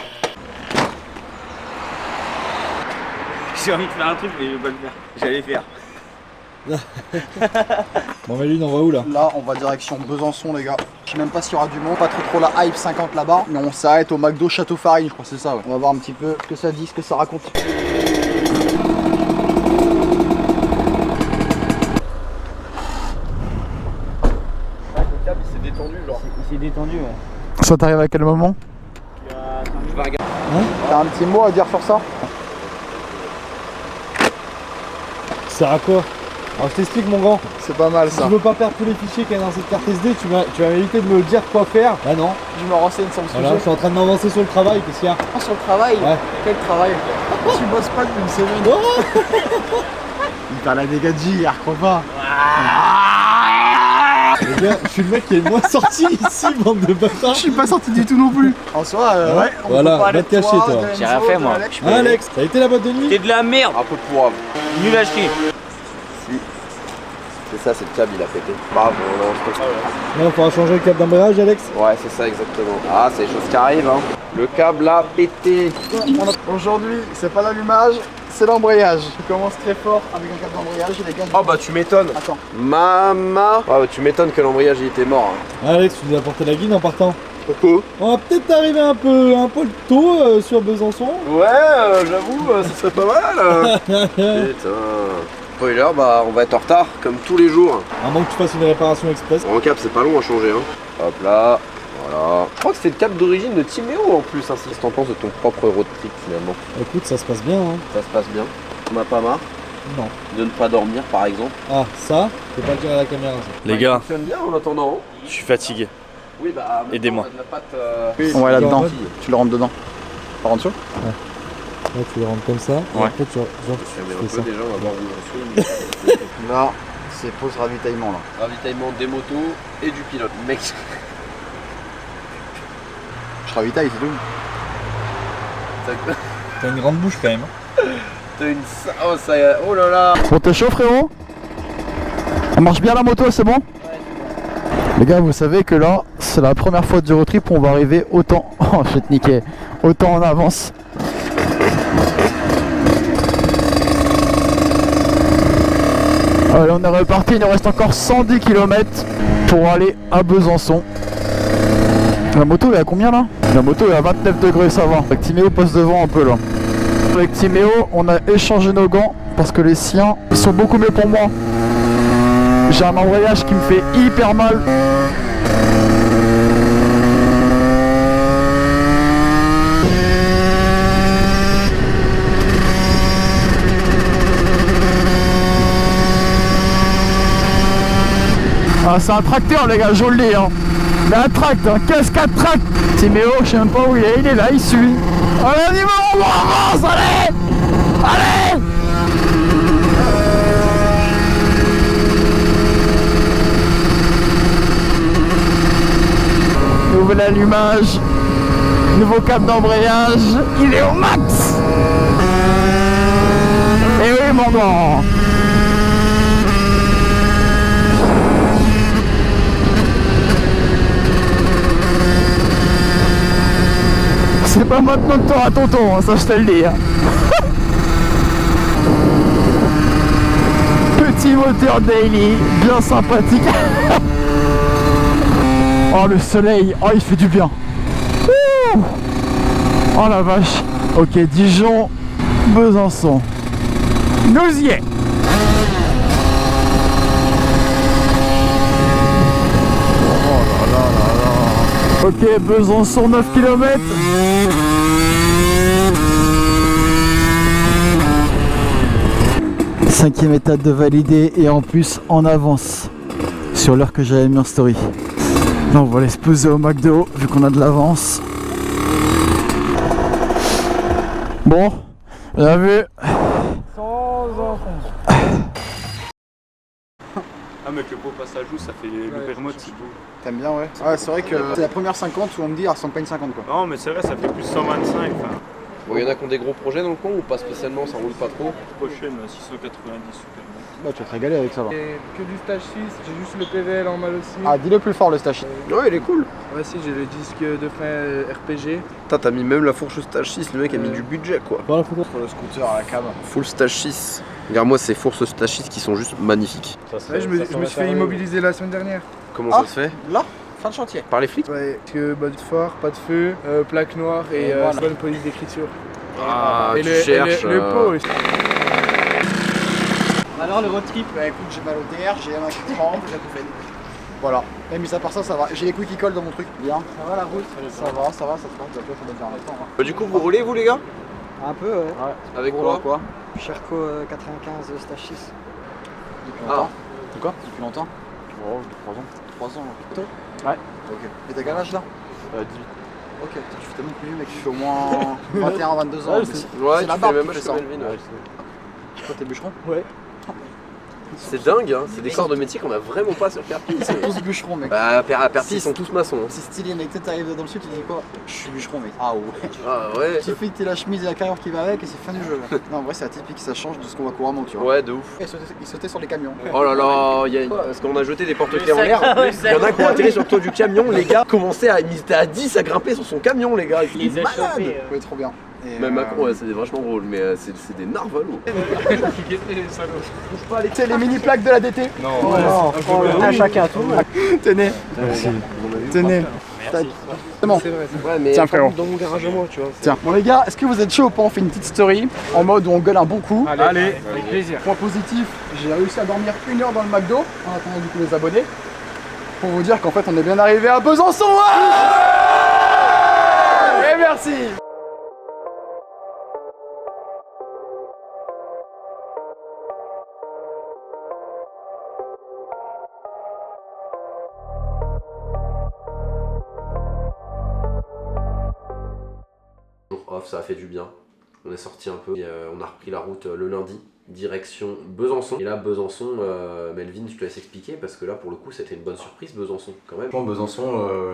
J'ai envie de faire un truc, mais je vais pas le faire. J'allais faire. Bon Melvin, on va où là? Là on va direction Besançon les gars. Je sais même pas s'il y aura du monde, pas trop la hype 50 là-bas. Mais on s'arrête au McDo Château Farine, je crois que c'est ça ouais. On va voir un petit peu ce que ça dit, ce que ça raconte. Il s'est détendu, genre. Il s'est détendu, ouais. Ça t'arrive à quel moment? Je vais regarder. T'as un petit mot à dire sur ça? Ça sert à quoi? Alors je t'explique mon grand. C'est pas mal Si ça. tu veux pas perdre tous les fichiers qu'il y a dans cette carte SD, tu vas m'éviter de me dire quoi faire. Bah non. Je me renseigne sur le Voilà, je suis en train de m'avancer sur le travail, qu'est-ce qu'il y a? Ah, sur le travail? Ouais. Quel travail? Tu bosses pas depuis une semaine. Il parle à des gadgets, il crois pas. Les gars, je suis le mec qui est le moins sorti ici, bande de bâtards. Je suis pas sorti du tout non plus. En soi, ouais. On Voilà, peut parler va te de cacher, toi. de J'ai rien Enzo, fait, de moi. Alex. Alex, ça a été la boîte de nuit? T'es de la merde. Un peu pourrave. Nul à chier. C'est ça, c'est le câble, il a pété. Bravo, Là, on pourra changer le câble d'embrayage, Alex? ouais, c'est ça exactement. Ah, c'est des choses qui arrivent, hein. Le câble a pété. Aujourd'hui, c'est pas l'allumage, c'est l'embrayage. Je commence très fort avec un câble d'embrayage et les gars. Oh bah tu m'étonnes. Attends. Maman. Ah bah tu m'étonnes que l'embrayage il était mort. Hein. Alex, tu nous as apporté la guide en partant? Pourquoi? On va peut-être arriver un peu tôt sur Besançon. Ouais, j'avoue, ce serait pas mal. Putain. Spoiler, bah on va être en retard, comme tous les jours. À moins que tu fasses une réparation express. En cap, c'est pas long à changer, hein. Hop là, voilà. Je crois que c'est le cap d'origine de Timéo en plus, hein. Qu'est-ce que t'en penses de ton propre road trip finalement? Écoute, ça se passe bien, hein. Ça se passe bien. On n'a pas marre Non. de ne pas dormir par exemple. Ah, ça, faut pas le dire à la caméra, ça. Les gars, Ça fonctionne bien en attendant. je suis fatigué. Oui, bah. Aidez-moi. on a de la pâte, Ouais, là-dedans. Ouais. Tu le rentres dedans. Par en dessous? Là, tu le rentres comme ça. Et Ouais. après, tu Mais un fais ça. peu déjà, on va voir où j'en suis. Là, c'est pause ravitaillement là. Ravitaillement des motos et du pilote. Mec, Je ravitaille, c'est tout. T'as une grande bouche quand même. Oh ça y est, oh là là. Bon, t'es chaud frérot? Ça marche bien la moto, c'est bon? Les gars, vous savez que là, c'est la première fois du road trip où on va arriver autant... Oh, je vais te niquer. Autant en avance. Allez, on est reparti, il nous reste encore 110 km pour aller à Besançon. La moto est à combien là? La moto est à 29 degrés, ça va. Avec Timéo passe devant un peu là. Avec Timéo, on a échangé nos gants parce que les siens sont beaucoup mieux pour moi. J'ai un embrayage qui me fait hyper mal. Ah, c'est un tracteur les gars, je le dis hein. Mais un tract, un cascade tract. Timéo, je sais même pas où il est là, il suit. Allez, on y va, on avance, allez. Allez. Nouvel allumage, nouveau cap d'embrayage, il est au max. Et oui mon gars. C'est pas maintenant que t'auras tonton, hein, ça je te le dis. Hein. Petit moteur daily, bien sympathique. Oh le soleil, oh il fait du bien. Ouh. Oh la vache. Ok, Dijon, Besançon. Nous y est. Ok, Besançon 9 km. Cinquième étape de valider et en plus en avance sur l'heure que j'avais mis en story. Là on va aller se poser au McDo vu qu'on a de l'avance. Bon, bien vu. Ah mais que le beau passage où ça fait le permot c'est beau. T'aimes bien, ouais? Ouais, c'est vrai que c'est la première 50 où on me dit, elle ressemble pas une 50 quoi. Non mais c'est vrai, ça fait plus 125. Enfin, Bon, y en a qui ont des gros projets dans le coin ou pas spécialement, ça roule pas trop? prochaine 690 super bon. Bah, tu vas te régaler avec ça va. Et que du stage 6, j'ai juste le PVL en mal aussi. Ah, dis-le plus fort le stage. Ouais, il est cool. Ouais, si, j'ai le disque de frein RPG. Putain, t'as mis même la fourche stage 6, le mec a mis du budget quoi. Dans la photo. Pour le scooter à la cam. Full stage 6. Regarde-moi ces fourches stage 6 qui sont juste magnifiques. Ouais, je me suis fait immobiliser la semaine dernière. Comment Ah. ça se fait? Là, fin de chantier. Par les flics? Ouais, parce que bas de phare, pas de feu, plaque noire et voilà. bonne police d'écriture. Ah, et tu le, cherches. et le pot aussi. Alors le road trip, bah écoute, j'ai mal au TR, j'ai la main qui tremble, j'ai tout fait. Voilà. Et mis à part ça, ça va. J'ai les couilles qui collent dans mon truc. Bien. Ça va la route? Ça va, ça va, ça se passe. Ça doit faire un temps. Du coup, vous roulez vous les gars? Un peu, ouais. Avec Pour quoi? Sherco 95 stage 6. Depuis Ah. longtemps. De quoi? Depuis longtemps? Oh, 3 ans. 3 ans. Toi? Ouais. Ok. Et t'as quel âge là? 18. Ok, putain, tu fais tellement plus vieux mec, je suis au moins 21, 22 ans. Ouais, mais tu c'est fais la le barbe même qui âge fait que ça. Melvin. Ouais. Toi t'es bûcheron? Ouais. C'est dingue, hein. C'est des corps de métier qu'on a vraiment pas sur Perpignan. Ils sont tous bûcherons mec. Bah, à Perpignan, ils sont tous maçons. hein. C'est stylé mec, tu sais, t'arrives dans le sud, tu dis quoi? Je suis bûcheron mec. Ah ouais. Ah ouais. Il suffit que t'aies la chemise et la carrure qui va avec et c'est fin du jeu. Là. Non en vrai c'est atypique, ça change de ce qu'on voit couramment tu vois. Ouais, de ouf. Ils sautaient sur les camions. Oh là là, parce qu'on a jeté des porte-clés en l'air. Il y en a qui ont atterri sur le toit du camion, les gars commençaient à. Ils étaient à 10 à grimper sur son camion, les gars. Ils étaient malades. Ouais, trop bien. Et Même Macron, ouais, c'est vachement drôle, mais c'est des narvalos. Tu sais les mini plaques de la DT? Non, À chacun à tout. Tenez. Tenez. C'est bon. Ouais, mais Tiens, frérot. dans mon garage à moi, tu vois. Tiens. Bon les gars, est-ce que vous êtes chaud ou pas? On fait une petite story en mode où on gueule un bon coup. Allez, avec plaisir. Point positif, j'ai réussi à dormir 1 heure dans le McDo en attendant du coup les abonnés. Pour vous dire qu'en fait on est bien arrivé à Besançon. Et merci. Jour off, ça a fait du bien. On est sorti un peu et on a repris la route le lundi. direction Besançon. Et là, Besançon, Melvin, je te laisse expliquer parce que là, pour le coup, c'était une bonne surprise, Besançon, quand même. Franchement, Besançon,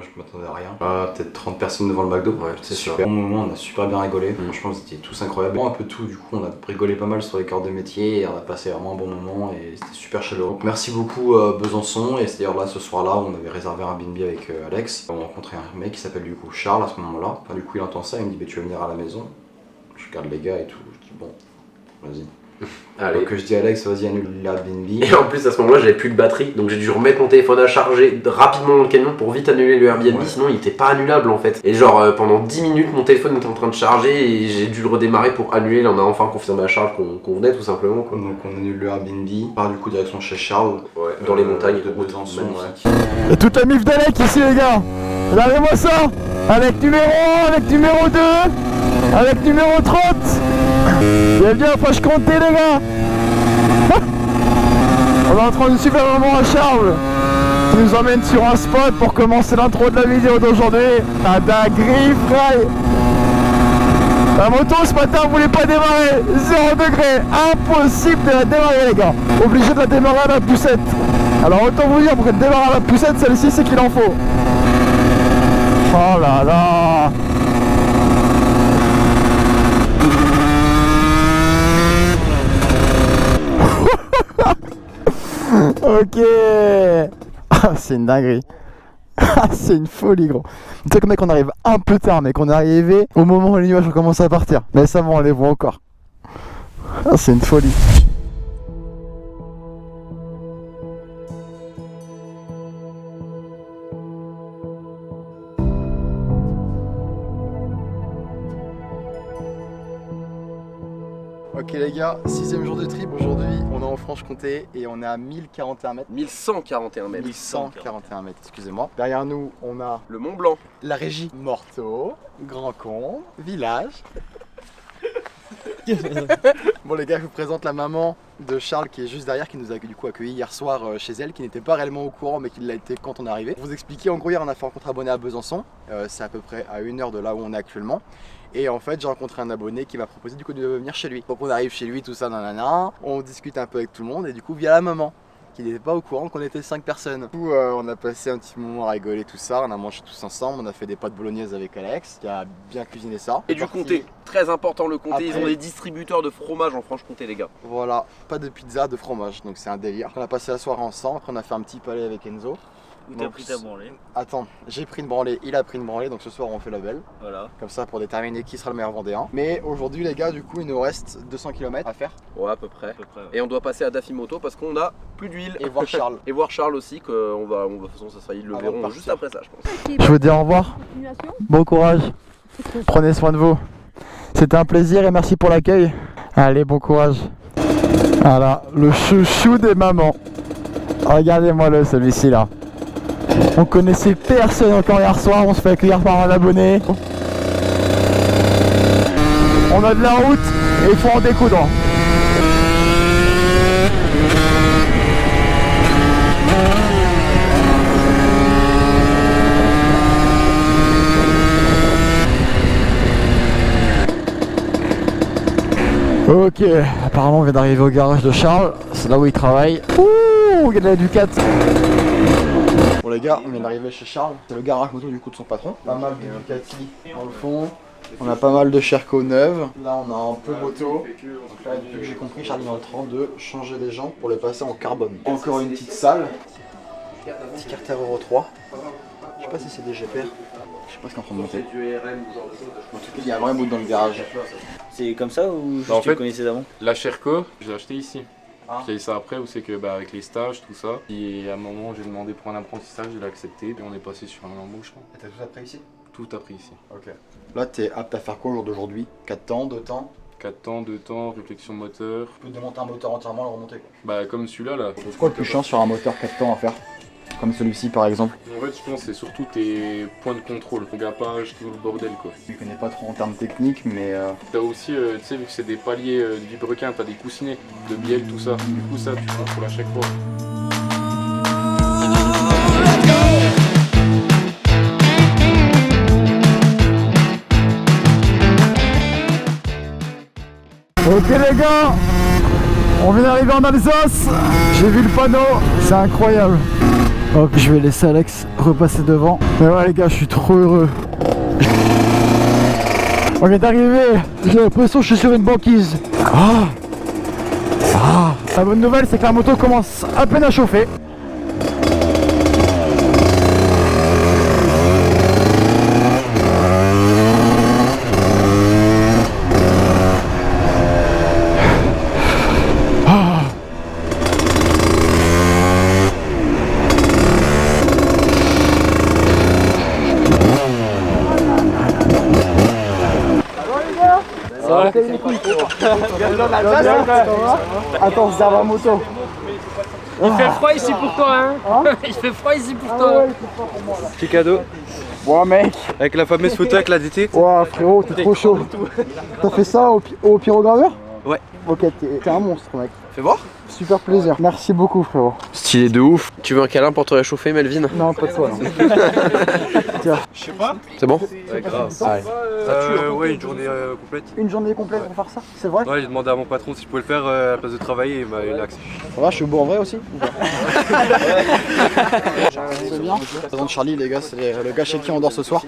je m'attendais à rien. Peut-être 30 personnes devant le McDo. Ouais, c'est sûr. Bon moment, on a super bien rigolé. Franchement, c'était tous incroyables. Un peu tout, du coup, on a rigolé pas mal sur les corps de métier et on a passé vraiment un bon moment et c'était super chaleureux. Donc, merci beaucoup, Besançon. Et c'est d'ailleurs là, ce soir-là, on avait réservé un Airbnb avec Alex. On a rencontré un mec qui s'appelle du coup Charles à ce moment-là. Enfin, du coup, il entend ça, il me dit bah, tu veux venir à la maison. Je regarde les gars et tout. Je dis bon, vas-y. Allez. Donc je dis à Alex, vas-y, annule l'Airbnb. Et en plus, à ce moment-là, j'avais plus de batterie, donc j'ai dû remettre mon téléphone à charger rapidement dans le camion pour vite annuler le Airbnb, sinon il était pas annulable en fait. Et genre, pendant 10 minutes, mon téléphone était en train de charger et j'ai dû le redémarrer pour annuler. Là, on a enfin confirmé à Charles qu'on venait tout simplement, quoi. Donc on annule le Airbnb, on part du coup direction chez Charles. Ouais, dans les montagnes de Besançon. Et toute la mif d'Alec ici les gars. Regardez-moi ça. Avec numéro 1, avec numéro 2, avec numéro 30. Bienvenue à Franche-Comté les gars. On est en train de suivre un moment à Charles qui nous emmène sur un spot pour commencer l'intro de la vidéo d'aujourd'hui. Un dinguerie frère. La moto ce matin voulait pas démarrer, 0 degré, impossible de la démarrer les gars. Obligé de la démarrer à la poussette. Alors autant vous dire pour qu'elle démarre à la poussette, celle-ci c'est qu'il en faut. Oh là là. Ok. Ah, c'est une dinguerie. Ah, c'est une folie gros. Tu sais que mec on arrive un peu tard mec, on est arrivé au moment où les nuages ont commencé à partir. Mais ça va, on les voit encore. Ah, c'est une folie. Ok les gars, 6ème jour de trip aujourd'hui, on est en Franche-Comté et on est à 1041 mètres. 1141 mètres. 1141 mètres, excusez-moi. Derrière nous, on a Le Mont Blanc. la régie Morteau, Grand Combe, village. Bon les gars, je vous présente la maman de Charles qui est juste derrière, qui nous a du coup accueillis hier soir chez elle, qui n'était pas réellement au courant mais qui l'a été quand on est arrivé. Pour vous expliquer, en gros hier on a fait rencontre abonné à Besançon, c'est à peu près à 1 heure de là où on est actuellement. Et en fait j'ai rencontré un abonné qui m'a proposé du coup de venir chez lui. Donc on arrive chez lui, tout ça, nanana, on discute un peu avec tout le monde et du coup via la maman, qui n'était pas au courant qu'on était 5 personnes. Du coup on a passé un petit moment à rigoler tout ça, on a mangé tous ensemble, on a fait des pâtes bolognaises avec Alex qui a bien cuisiné ça. Et du comté, très important le comté, Après- ils ont des distributeurs de fromage en Franche-Comté les gars. Voilà, pas de pizza, de fromage, donc c'est un délire. On a passé la soirée ensemble, après on a fait un petit palais avec Enzo. Où t'as Donc, pris ta branlée. Attends, j'ai pris une branlée, il a pris une branlée, donc ce soir on fait la belle. Voilà. Comme ça pour déterminer qui sera le meilleur vendéen. Mais aujourd'hui les gars, du coup il nous reste 200 km à faire. Ouais, à peu près. À peu près, ouais. Et on doit passer à Dafimoto parce qu'on a plus d'huile. Et voir Charles. Et voir Charles aussi, qu'on va, de toute façon ça sera, ils le Avant de verront partir. juste après ça je pense. Je vous dis au revoir, bon courage, prenez soin de vous. C'était un plaisir et merci pour l'accueil. Allez, bon courage. Voilà, le chouchou des mamans. Regardez-moi le celui-ci là. On connaissait personne encore hier soir, on se fait accueillir par un abonné. On a de la route et il faut en découdre. Ok, apparemment on vient d'arriver au garage de Charles, c'est là où il travaille. Ouh, il y a de la Ducat. Bon les gars, on vient d'arriver chez Charles, c'est le garage moto du coup de son patron. Pas mal de Ducati dans le fond, on a pas mal de Sherco neuves. Là on a un peu moto. Donc là, depuis que j'ai compris, Charles est en train de changer les jantes pour les passer en carbone. Encore une petite salle, petit carter Euro 3. Je sais pas si c'est des GPR, je sais pas ce qu'il est en train de monter. En tout cas, il y a un vrai bout dans le garage. C'est comme ça ou Bah, en tu le fait- connaissais d'avant? La Sherco, je l'ai acheté ici. Ah. J'ai eu ça après, où c'est que avec les stages, tout ça. Et à un moment, j'ai demandé pour un apprentissage, il a accepté. Et on est passé sur un embauchement. Et t'as tout appris ici? Tout appris ici. Ok. Là, t'es apte à faire quoi au jour d'aujourd'hui? 4 temps, 2 temps? 4 temps, 2 temps, réflexion moteur. Tu peux démonter un moteur entièrement et le remonter quoi. Bah comme celui-là là. C'est quoi le plus chiant sur un moteur 4 temps à faire? Comme celui-ci par exemple. En fait, je pense que c'est surtout tes points de contrôle. Faut pas tout le bordel quoi. Je connais pas trop en termes techniques, mais T'as aussi, tu sais, vu que c'est des paliers de vibrequin, t'as des coussinets de bielle, tout ça. Du coup, ça, tu contrôles à chaque fois. ok les gars, On vient d'arriver en Alsace. J'ai vu le panneau, c'est incroyable. Hop, je vais laisser Alex repasser devant. Mais ouais les gars, je suis trop heureux. On vient d'arriver. J'ai l'impression que je suis sur une banquise. La bonne nouvelle, c'est que la moto commence à peine à chauffer. Attends, c'est la moto. Il fait froid ici pour toi, hein. Il fait froid ici pour toi. Petit cadeau. Bon mec. Avec la fameuse photo avec la DT. Ouah frérot, t'es trop chaud. T'as fait ça au pyrograveur? Ouais. Ok, t'es un monstre mec. Fais voir. Super plaisir. Merci beaucoup frérot. Stylé de ouf. Tu veux un câlin pour te réchauffer, Melvin? Non, pas de toi non. Tiens. Je sais pas. C'est bon? Ouais, grave. Ouais, une journée complète. Une journée complète pour faire ça, c'est vrai? Ouais, j'ai demandé à mon patron si je pouvais le faire à la place de travailler et il m'a accepté. Ça va, je suis beau en vrai aussi? C'est bien. Je présente Charlie les gars, c'est le gars chez qui on dort ce soir.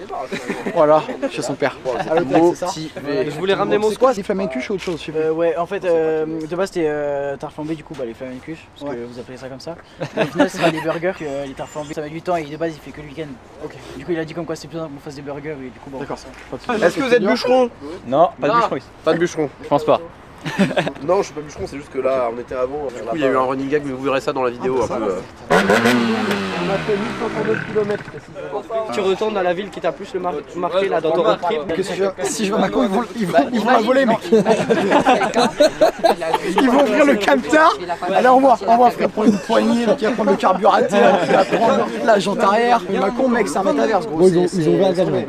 Voilà, chez son père. Je voulais ramener mon C'est quoi, c'est flamencuche ou autre chose? Ouais, en fait, de base c'était tarte flambée, du coup, bah, les flamencuches, parce que vous appelez ça comme ça. Mais au final, c'est des burgers, que les tartes flambées, ça met du temps et de base, il fait que le week-end. Ok. Du coup, il a dit comme quoi c'est plus simple qu'on fasse des burgers et du coup, bon. D'accord. Est-ce que vous êtes bûcheron? Non, pas de bûcheron ici. Pas de bûcheron. Je pense pas. Non, je suis pas bûcheron, c'est juste que là, on était avant. Du coup, il y a eu un running gag, mais vous verrez ça dans la vidéo un peu. On a fait 1139 km. Tu retournes dans la ville qui t'a plus marqué là dans ton road trip. Que si je vais à Macon, ils vont la voler mec. Ils vont ouvrir le camtar. Allez, on va frère, prendre une poignée, qui va prendre le carburateur, qui va prendre la jante arrière. Mais Macon mec, c'est un métaverse gros. Ils ont ouvert un camion.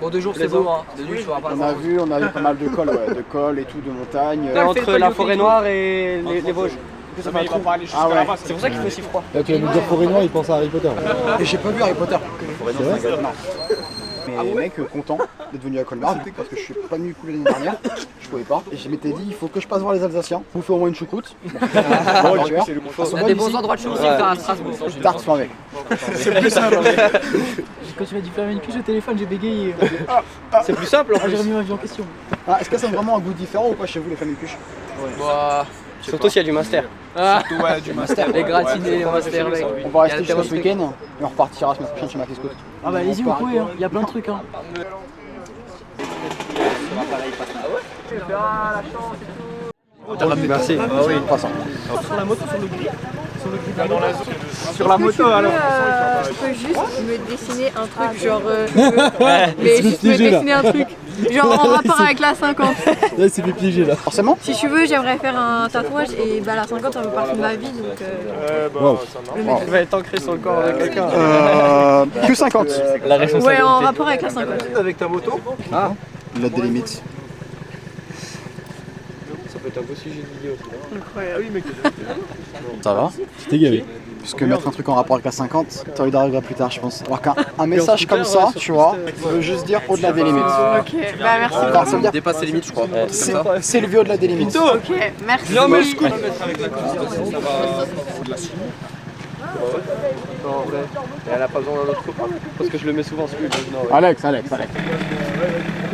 Bon, 2 jours c'est beau, hein. De nuit, tu vois pas. On a vu pas mal de cols, de cols et tout, de montagnes. Entre la forêt noire et les Vosges. Ça va pas aller jusqu'à là-bas. C'est pour ça qu'il fait si froid. Là, tu vas nous dire Forêt Noire, il pense à Harry Potter. Et j'ai pas vu Harry Potter. C'est vrai? Non. Mais mec, content d'être venu à Colmar parce que je suis pas venu l'année dernière, je pouvais pas. Et je m'étais dit, il faut que je passe voir les Alsaciens. Vous faites au moins une choucroute. On a des bons endroits de choucroute à Strasbourg. Tarte flambée. C'est plus simple. Quand tu m'as dit flamencuche au téléphone, j'ai bégayé. C'est plus simple en plus. J'ai remis ma vie en question. Est-ce que ça a vraiment un goût différent ou pas chez vous les flamencuches? Surtout s'il y a du master. Surtout ouais, du master. Les gratinés, les master, mec. On va rester jusqu'à ce week-end et on repartira la semaine prochaine chez Mac Scout. Ah bah allez-y, vous pouvez, il y a plein de trucs. Hein. Merci. Oui, passant. Sur la moto, sur le gris. Sur la moto alors. Je peux juste me dessiner un truc genre. Mais juste me dessiner un truc. Genre en rapport avec la 50. Là, il s'est fait piéger là. Forcément. Si tu veux, j'aimerais faire un tatouage et bah la 50 ça fait partie de ma vie donc. Wow. Le mec. Il va être ancré sur le corps de quelqu'un. Q50. La responsabilité. Ouais, en rapport avec la 50. Avec ta moto? Ah. Il a des limites. Ça peut être un beau sujet de vidéo. Incroyable. Ça va? C'était gavé. Puisque mettre un truc en rapport avec la 50, t'as envie d'arriver plus tard, je pense. Alors qu'un message comme ça, tu vois, veut juste dire au-delà des limites. Ok, bah merci. Enfin, ça veut dire Dépasse les limites, je crois. c'est élevé au-delà des limites. Ok, merci. Non, mais je coupe. Elle a pas besoin d'un autre copain parce que je le mets souvent sur lui. Alex.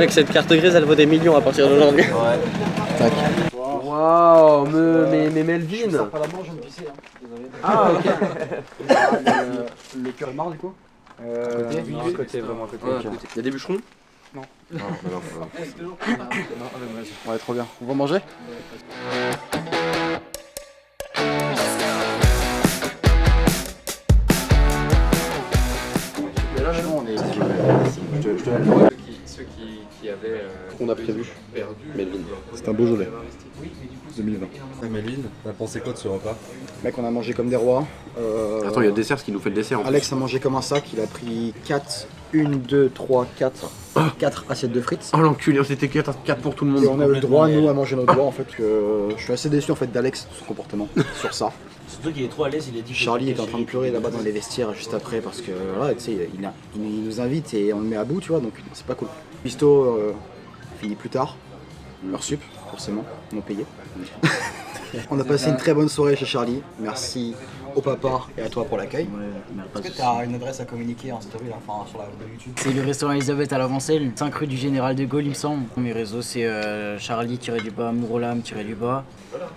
Mec, cette carte grise elle vaut des millions à partir d'aujourd'hui. Tac. Waouh, mais Melvin. Pas la manche, je viens de pisser. Ah, ok. Le cœur est marre du coup? À côté, vraiment à côté. Il y a des bûcherons? Non. Non, Ouais, trop bien. On va manger? Ceux qui avaient qu'on a prévu. Melvin. C'est un Beaujolais. 2020. Melvin, t'as pensé quoi de ce repas? Mec, on a mangé comme des rois. Attends, il y a le dessert, ce qui nous fait le dessert en plus. Alex a mangé comme un sac, il a pris 4 assiettes de frites. Oh l'enculé, c'était 4 pour tout le monde. Et on a eu le droit, nous, à manger nos doigts en fait. Je suis assez déçu en fait d'Alex, de son comportement sur ça. Surtout qu'il est trop à l'aise, il a dit. Charlie était en train de pleurer là-bas dans les vestiaires juste après parce que voilà, tu sais, il nous invite et on le met à bout, tu vois, donc c'est pas cool. Pisto finit plus tard, heure sup. forcément, m'ont payé. On a passé une très bonne soirée chez Charlie. Merci au papa et à toi pour l'accueil. Est-ce que tu as une adresse à communiquer en story, là, enfin, sur la vidéo YouTube? C'est le restaurant Elisabeth à l'Avancelle, 5 rue du Général de Gaulle, il me semble. Mes réseaux, c'est Charlie-du-bas, Mourolam-du-bas.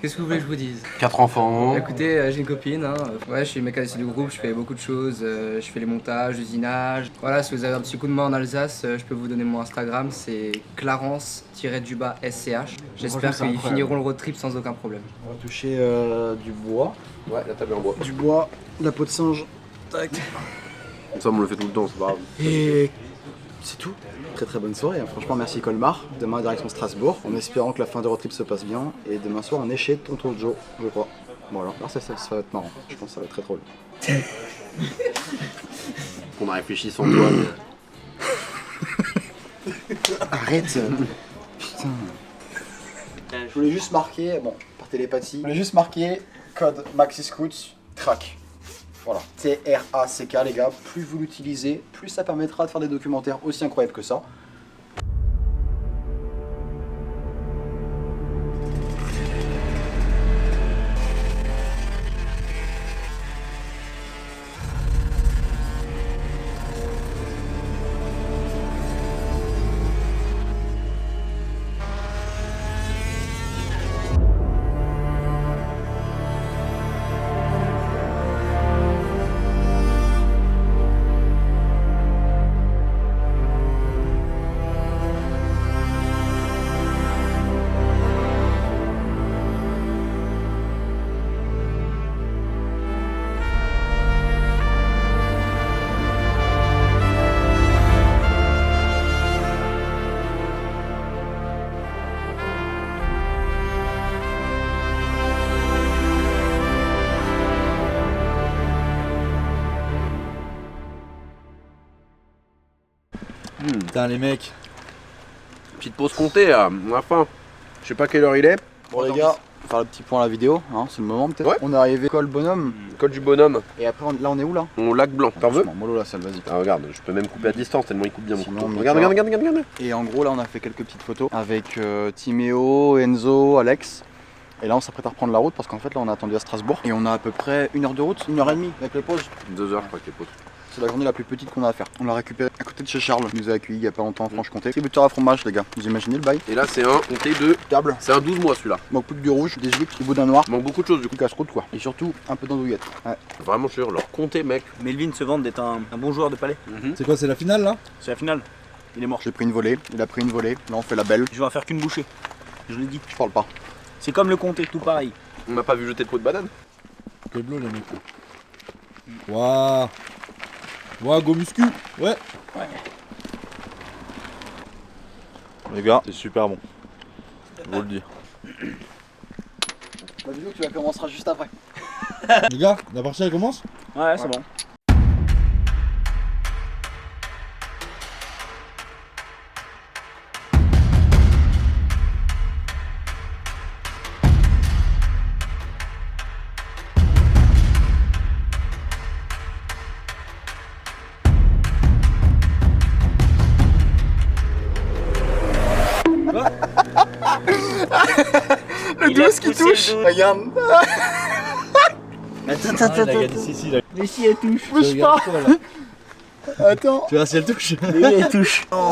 Qu'est-ce que vous voulez que je vous dise? 4 enfants. Écoutez, j'ai une copine, hein. Ouais, je suis mécanicien du groupe, je fais beaucoup de choses, je fais les montages, l'usinage. Voilà, si vous avez un petit coup de main en Alsace, je peux vous donner mon Instagram, c'est Clarence-SCH. J'espère qu'ils finiront le road trip sans aucun problème. On va toucher du bois. Ouais, la table est en bois. Du bois, la peau de singe. Tac. Ça, on le fait tout le temps, c'est pas grave. Et c'est tout. Très très bonne soirée, hein. Franchement merci Colmar. Demain direction Strasbourg, en espérant que la fin de road trip se passe bien. Et demain soir on est chez Tonton Joe, je crois. Voilà, alors ça va être marrant, je pense que ça va être très drôle. On a réfléchi sans toi. Arrête. Putain. Je voulais juste marquer, bon, par télépathie, je voulais juste marquer code MaxiScoot track. Voilà, TRACK les gars, plus vous l'utilisez, plus ça permettra de faire des documentaires aussi incroyables que ça. Putain les mecs. Petite pause comptée là, on a faim. Je sais pas quelle heure il est. Bon les gars, on va faire le petit point à la vidéo, hein, c'est le moment peut-être. Ouais. On est arrivé col bonhomme. Col du bonhomme. Et après là on est où là? Au lac blanc. T'en veux? Mollo la salle, vas-y. Ah, regarde, je peux même couper à distance tellement il coupe bien mon Sinon, couteau. Mika. Regarde. Et en gros là on a fait quelques petites photos avec Timéo, Enzo, Alex. Et là on s'apprête à reprendre la route parce qu'en fait là on a attendu à Strasbourg. Et on a à peu près 1 heure de route, 1h30 avec les pauses. 2 heures je crois que les pauses. C'est la journée la plus petite qu'on a à faire. On l'a récupéré à côté de chez Charles. Il nous a accueillis il y a pas longtemps en Franche-Comté. Distributeur à fromage les gars, vous imaginez le bail? Et là c'est un comté de câble. C'est un 12 mois celui-là. Manque plus que du rouge, des huîtres, du boudin noir. Manque beaucoup de choses du coup. Casse-croûte quoi. Et surtout un peu d'andouillette. Ouais. Vraiment sûr, leur comté mec. Melvin se vante d'être un bon joueur de palais. C'est quoi, c'est la finale là? C'est la finale. Il est mort. J'ai pris une volée, il a pris une volée. Là on fait la belle. Je vais en faire qu'une bouchée. Je l'ai dit. Je parle pas. C'est comme le comté, tout pareil. On m'a pas vu jeter de peau de banane. Quel bleu les mecs. Waouh. Waouh, go muscu. Ouais. Les gars, c'est super bon. Je vous le dis. La vidéo tu la commenceras juste après. Les gars, la partie elle commence? Ouais, c'est bon. Le 12 qui touche. Regarde. Attends. Mais si elle touche. Bouge pas. Attends. Tu vois si elle touche? Oui, elle touche. On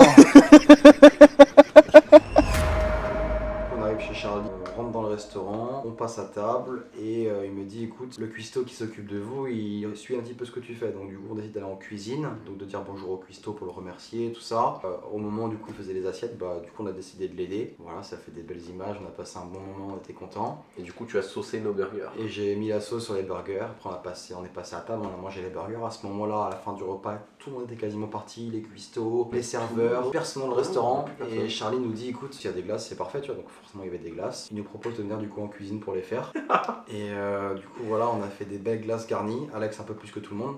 arrive chez Charlie, on rentre dans le restaurant, on passe à table et il me dit écoute, le cuistot qui s'occupe de vous, il suit un petit peu ce que tu fais. Donc du coup on décide d'aller en cuisine, donc de dire bonjour au cuistot pour le remercier, tout ça. Au moment du coup il faisait les assiettes, bah du coup on a décidé de l'aider. Voilà, ça fait des belles images, on a passé un bon moment, on était contents. Et du coup tu as saucé nos burgers. Et j'ai mis la sauce sur les burgers, après on est passé à table, on a mangé les burgers. À ce moment-là, à la fin du repas, tout le monde était quasiment parti, les cuistots, les serveurs, personne dans le restaurant. Et Charlie nous dit écoute, s'il y a des glaces c'est parfait, tu vois, donc forcément il y avait des glaces. Il nous propose de venir du coup en cuisine pour les faire. Et du coup voilà, on a fait des belles glaces garnies, Alex un peu plus que tout le monde.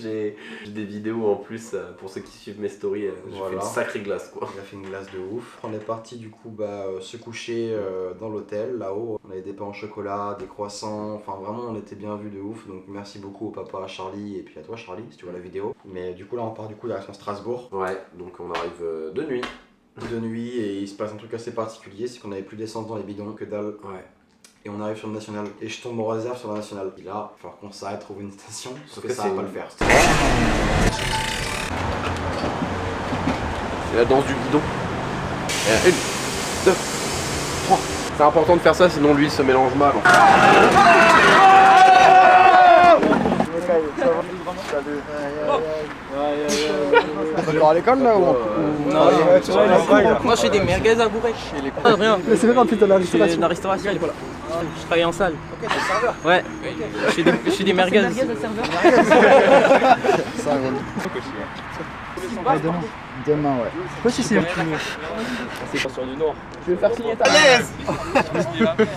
J'ai des vidéos en plus pour ceux qui suivent mes stories, j'ai fait une sacrée glace quoi. Il a fait une glace de ouf. On est parti du coup se coucher dans l'hôtel là-haut. On avait des pains au chocolat, des croissants, enfin vraiment on était bien vu de ouf. Donc merci beaucoup au papa, à Charlie et puis à toi Charlie si tu vois la vidéo. Mais du coup là on part du coup direction Strasbourg. Ouais, donc on arrive de nuit. de nuit et il se passe un truc assez particulier, c'est qu'on avait plus d'essence dans les bidons, que dalle. Ouais. Et on arrive sur le national et je tombe en réserve sur la nationale. Et là, il va falloir qu'on s'arrête, trouver une station, sauf que ça va pas le faire. C'est la danse du bidon. Et 1, 2, 3. C'est important de faire ça, sinon l'huile se mélange mal. On va à l'école là ou Non, moi je fais des merguez à bourrer. Rien. Mais c'est même un putain de la restauration. La restauration. Je travaille en salle. Ok, t'es serveur. Ouais. Je fais des merguez. Demain, ouais. Quoi si c'est C'est pas sur du Nord. Je vais faire signer ta l'aise.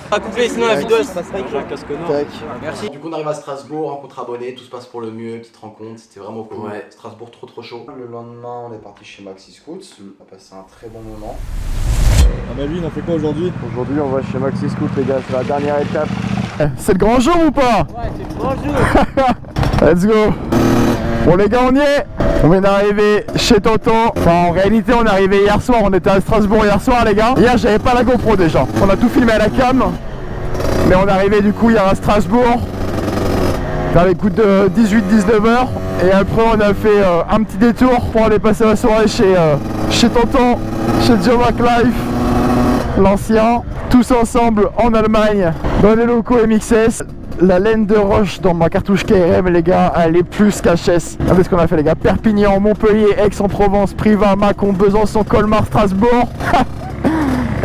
Pas coupé, sinon la vidéo elle se passera avec un casque noir. Merci. Du coup on arrive à Strasbourg, rencontre abonnée, tout se passe pour le mieux, petite rencontre, c'était vraiment cool. Ouais. Strasbourg trop chaud. Le lendemain on est parti chez Maxi Scouts, on a passé un très bon moment. Ah bah lui, il en fait quoi aujourd'hui? Aujourd'hui on va chez Maxi Scout les gars, c'est la dernière étape. C'est le grand jour ou pas? Ouais, c'est le grand jour. Let's go. Bon les gars on y est. On vient d'arriver chez Tonton. Enfin en réalité on est arrivé hier soir, on était à Strasbourg hier soir les gars. Hier j'avais pas la GoPro déjà. On a tout filmé à la cam. Mais on est arrivé du coup hier à Strasbourg. Vers les coups de 18-19h. Et après on a fait un petit détour pour aller passer la soirée chez Tonton, chez Joe McLife, l'ancien. Tous ensemble en Allemagne, dans les locaux MXS. La laine de roche dans ma cartouche KRM les gars, elle est plus qu'HS. Regardez ce qu'on a fait les gars, Perpignan, Montpellier, Aix-en-Provence, Privas, Mâcon, Besançon, Colmar, Strasbourg.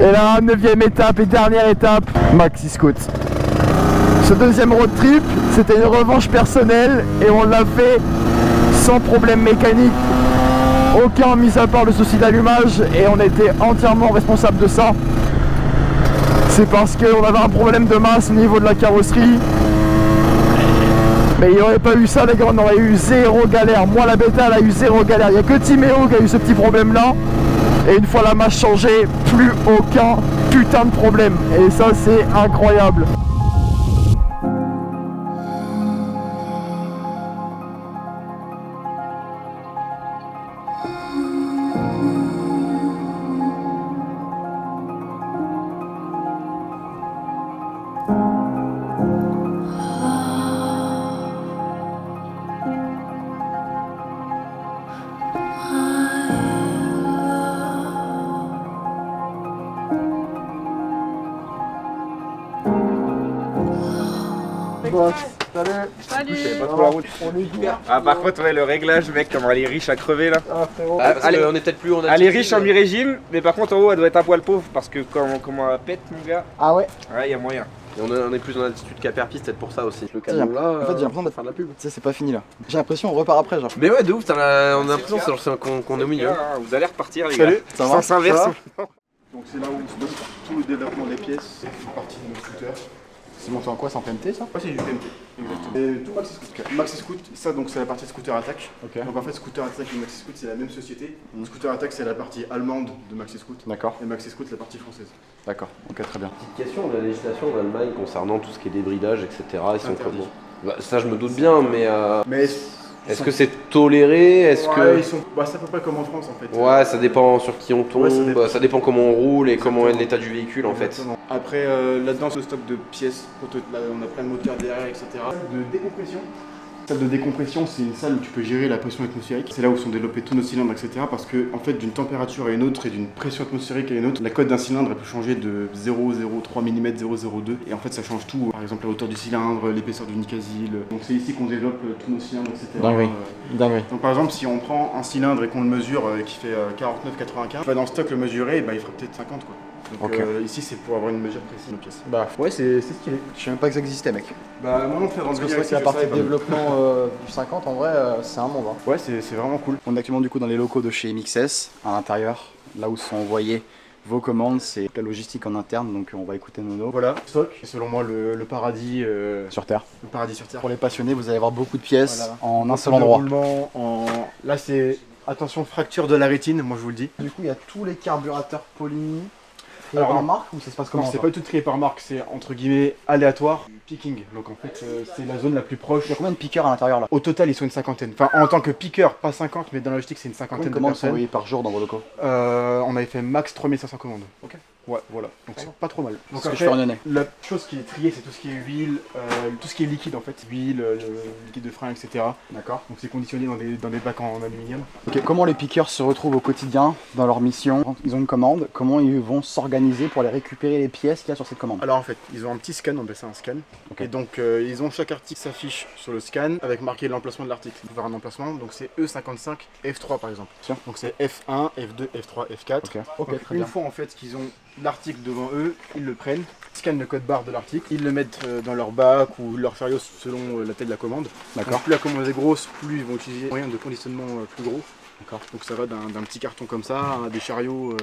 Et là, 9ème étape et dernière étape, Maxi Scout. Ce deuxième road trip, c'était une revanche personnelle et on l'a fait sans problème mécanique. Aucun mis à part le souci d'allumage et on était entièrement responsable de ça. C'est parce qu'on avait un problème de masse au niveau de la carrosserie. Mais il n'y aurait pas eu ça les gars, on aurait eu zéro galère. Moi la bêta elle a eu zéro galère. Il n'y a que Timéo qui a eu ce petit problème là. Et une fois la masse changée, plus aucun putain de problème. Et ça c'est incroyable. Bon, salut. Salut. Pas trop la route. On est bien. Ah par contre ouais le réglage mec comment elle est riche à crever là. Ah frérot. Allez, on est peut-être plus, on a elle est riche en mi-régime mais par contre en haut elle doit être un poil pauvre parce que comment elle pète mon gars. Ah ouais. Ouais y a moyen. Et on est plus en altitude qu'à Perpis, peut-être pour ça aussi. Le En canon là. fait j'ai l'impression de faire de la pub. Tu sais c'est pas fini là. J'ai l'impression on repart après genre. Mais ouais de ouf, on a l'impression qu'on est au milieu. Vous allez repartir les Salut. gars. Ça va. Sens inverse. Donc c'est là où se donne tout le développement des pièces. C'est une partie de mon scooter. C'est monté en quoi? C'est en PMT ça? Ouais, c'est du PMT, exactement. Et tout Maxi Scoot. Maxi Scoot, ça donc c'est la partie Scooter Attack. Ok. Donc en fait Scooter Attack et Maxi Scoot c'est la même société. Scooter Attack c'est la partie allemande de Maxi Scoot. D'accord. Et Maxi Scoot la partie française. D'accord, ok très bien. Petite question de la législation en Allemagne concernant tout ce qui est débridage, etc. Ils sont Interdit. comment? Bah, ça je me doute bien, mais Mais est-ce que c'est toléré? Est-ce que ils sont. Bah c'est à peu près comme en France en fait. ouais, ça dépend sur qui on tombe, Ouais, ça dépend comment on roule et comment est Exactement. l'état du véhicule en fait. Exactement. Après là-dedans le stock de pièces, là, on a plein de moteurs derrière, etc. De décompression. Salle de décompression, c'est une salle où tu peux gérer la pression atmosphérique. C'est là où sont développés tous nos cylindres, etc. Parce que en fait, d'une température à une autre et d'une pression atmosphérique à une autre, la cote d'un cylindre elle peut changer de 0,03 mm, 0,02. Et en fait, ça change tout. Par exemple, la hauteur du cylindre, l'épaisseur du nicasile. Donc c'est ici qu'on développe tous nos cylindres, etc. Dinguerie. Dinguerie. Donc par exemple, si on prend un cylindre et qu'on le mesure qui fait 49,95, bah, dans le stock le mesurer, bah, il fera peut-être 50 quoi. Donc Ok. Ici c'est pour avoir une mesure précise de nos pièces. Bah ouais c'est stylé. Je savais même pas que ça existait mec. Bah moi non plus, Parce que c'est vrai que la partie développement du 50 en vrai c'est un monde. Hein. Ouais c'est vraiment cool. On est actuellement du coup dans les locaux de chez MXS à l'intérieur, là où sont envoyées vos commandes, c'est la logistique en interne donc on va écouter Nono. Voilà, stock, c'est selon moi le paradis Sur Terre. Le paradis sur Terre. Pour les passionnés vous allez avoir beaucoup de pièces Voilà. en un seul endroit. Roulement, là c'est attention fracture de la rétine, moi je vous le dis. Du coup il y a tous les carburateurs Polini. trié par marque ou ça se passe comment? Non, c'est pas du tout trié par marque, c'est entre guillemets aléatoire, picking. Donc en fait, c'est la zone la plus proche. Il y a combien de piqueurs à l'intérieur là? Au total, ils sont une cinquantaine. Enfin, en tant que piqueur, pas 50, mais dans la logistique, c'est une cinquantaine de Comment sont personnes. envoyés par jour dans vos locaux? On avait fait max 3500 commandes. Ok. Ouais, voilà. Donc c'est pas trop mal. Donc ce que après, je fais en année. la chose qui est triée, c'est tout ce qui est huile, tout ce qui est liquide en fait. Huile, le liquide de frein, etc. D'accord. Donc c'est conditionné dans des bacs en aluminium. Ok, comment les piqueurs se retrouvent au quotidien dans leur mission? Quand ils ont une commande, comment ils vont s'organiser pour aller récupérer les pièces qu'il y a sur cette commande? Alors en fait, ils ont un petit scan, on appelle ça un scan. Ok. Et donc ils ont chaque article s'affiche sur le scan avec marqué l'emplacement de l'article. Ils vont faire un emplacement, donc c'est E55 F3 par exemple. Tiens. Donc c'est F1, F2, F3, F4. Ok, ok, Donc, très une bien. fois en fait qu'ils ont l'article devant eux, ils le prennent, scannent le code barre de l'article, ils le mettent dans leur bac ou leur Ferios selon la taille de la commande. D'accord. Donc, plus la commande est grosse, plus ils vont utiliser un moyen de conditionnement plus gros. D'accord. Donc ça va d'un petit carton comme ça à des chariots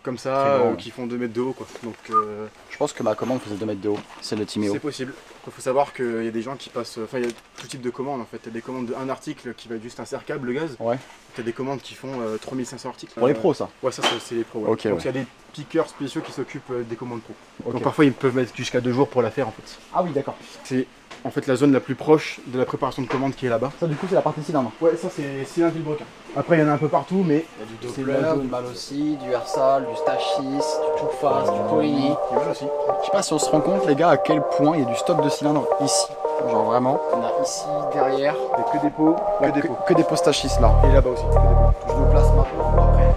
comme ça bon, ouais. qui font 2 mètres de haut quoi. Donc Je pense que ma commande faisait 2 mètres de haut. C'est le Timéo. c'est possible. Il faut savoir qu'il y a des gens qui passent. Enfin, il y a tout type de commandes en fait. Il y a des commandes d'un article qui va être juste un serre-câble, le gaz. Ouais. Il y a des commandes qui font 3500 articles. Pour les pros, ça? Ouais, ça c'est les pros. Ouais. Ok, Donc ouais. il y a des piqueurs spéciaux qui s'occupent des commandes pro. Ok. Donc parfois ils peuvent mettre jusqu'à 2 jours pour la faire en fait. Ah oui, d'accord. C'est en fait la zone la plus proche de la préparation de commande qui est là-bas. Ça, du coup, c'est la partie cylindre. Ouais, ça c'est cylindre Villebrequin. Après, il y en a un peu partout, mais. Il y a du c'est Doppler, la zone. du Malossi, du Ersal, du Stachis, du Tourface, du Coligny. Il y en a aussi. Je sais pas si on se rend compte, les gars, à quel point il y a du stock de cylindres ici. Genre vraiment. On a ici, derrière. Il n'y a que des pots, Là, que des pots Stachis là. Et là-bas aussi, que des pots. Je me place maintenant après.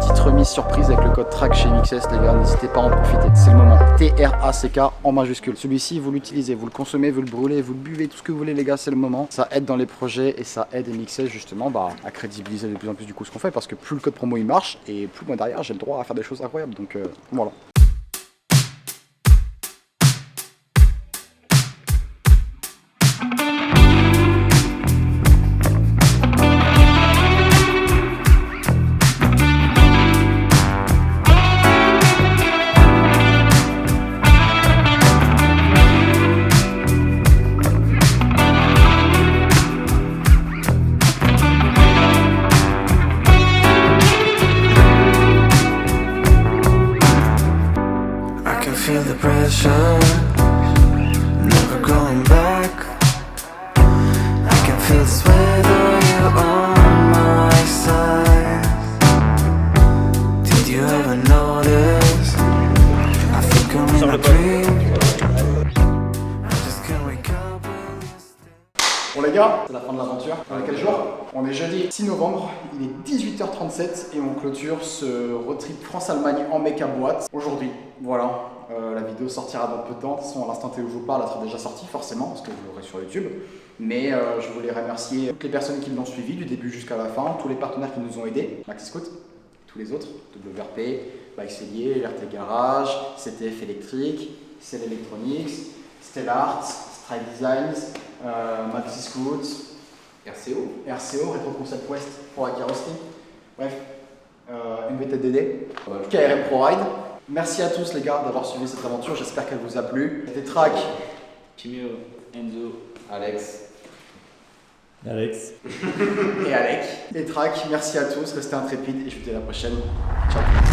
Petite remise surprise avec le code TRACK chez MXS, les gars, n'hésitez pas à en profiter, c'est le moment. TRACK en majuscule. Celui-ci, vous l'utilisez, vous le consommez, vous le brûlez, vous le buvez, tout ce que vous voulez, les gars, c'est le moment. Ça aide dans les projets et ça aide MXS justement à crédibiliser de plus en plus du coup ce qu'on fait, parce que plus le code promo il marche et plus moi derrière j'ai le droit à faire des choses incroyables. Donc voilà. Feel the pressure, never going back. I can feel the sweat of you on my side. Did you ever notice? I think I'm in a dream. I just can't wake up when you stay. Bon les gars, c'est la fin de l'aventure. On est quel jour? On est jeudi 6 novembre, il est 18h37 et on clôture ce road trip France-Allemagne en méca boîte aujourd'hui. Voilà. La vidéo sortira dans peu de temps. De toute façon, à l'instant T où je vous parle, elle sera déjà sortie forcément parce que vous l'aurez sur YouTube. Mais je voulais remercier toutes les personnes qui l'ont suivi du début jusqu'à la fin, tous les partenaires qui nous ont aidés, Maxi Scout, tous les autres, WRP, Bike Cellier, RT Garage, CTF Electric, Cell Electronics, Stellart, Strike Designs, Maxi Scout, RCO, Retro Concept West pour la carrosserie. Bref, MVTDD, KRM Pro Ride. Merci à tous les gars d'avoir suivi cette aventure, j'espère qu'elle vous a plu. C'était Track, Timéo, Enzo, Alex Alex et Alec. Et Track, merci à tous, restez intrépides et je vous dis à la prochaine. Ciao.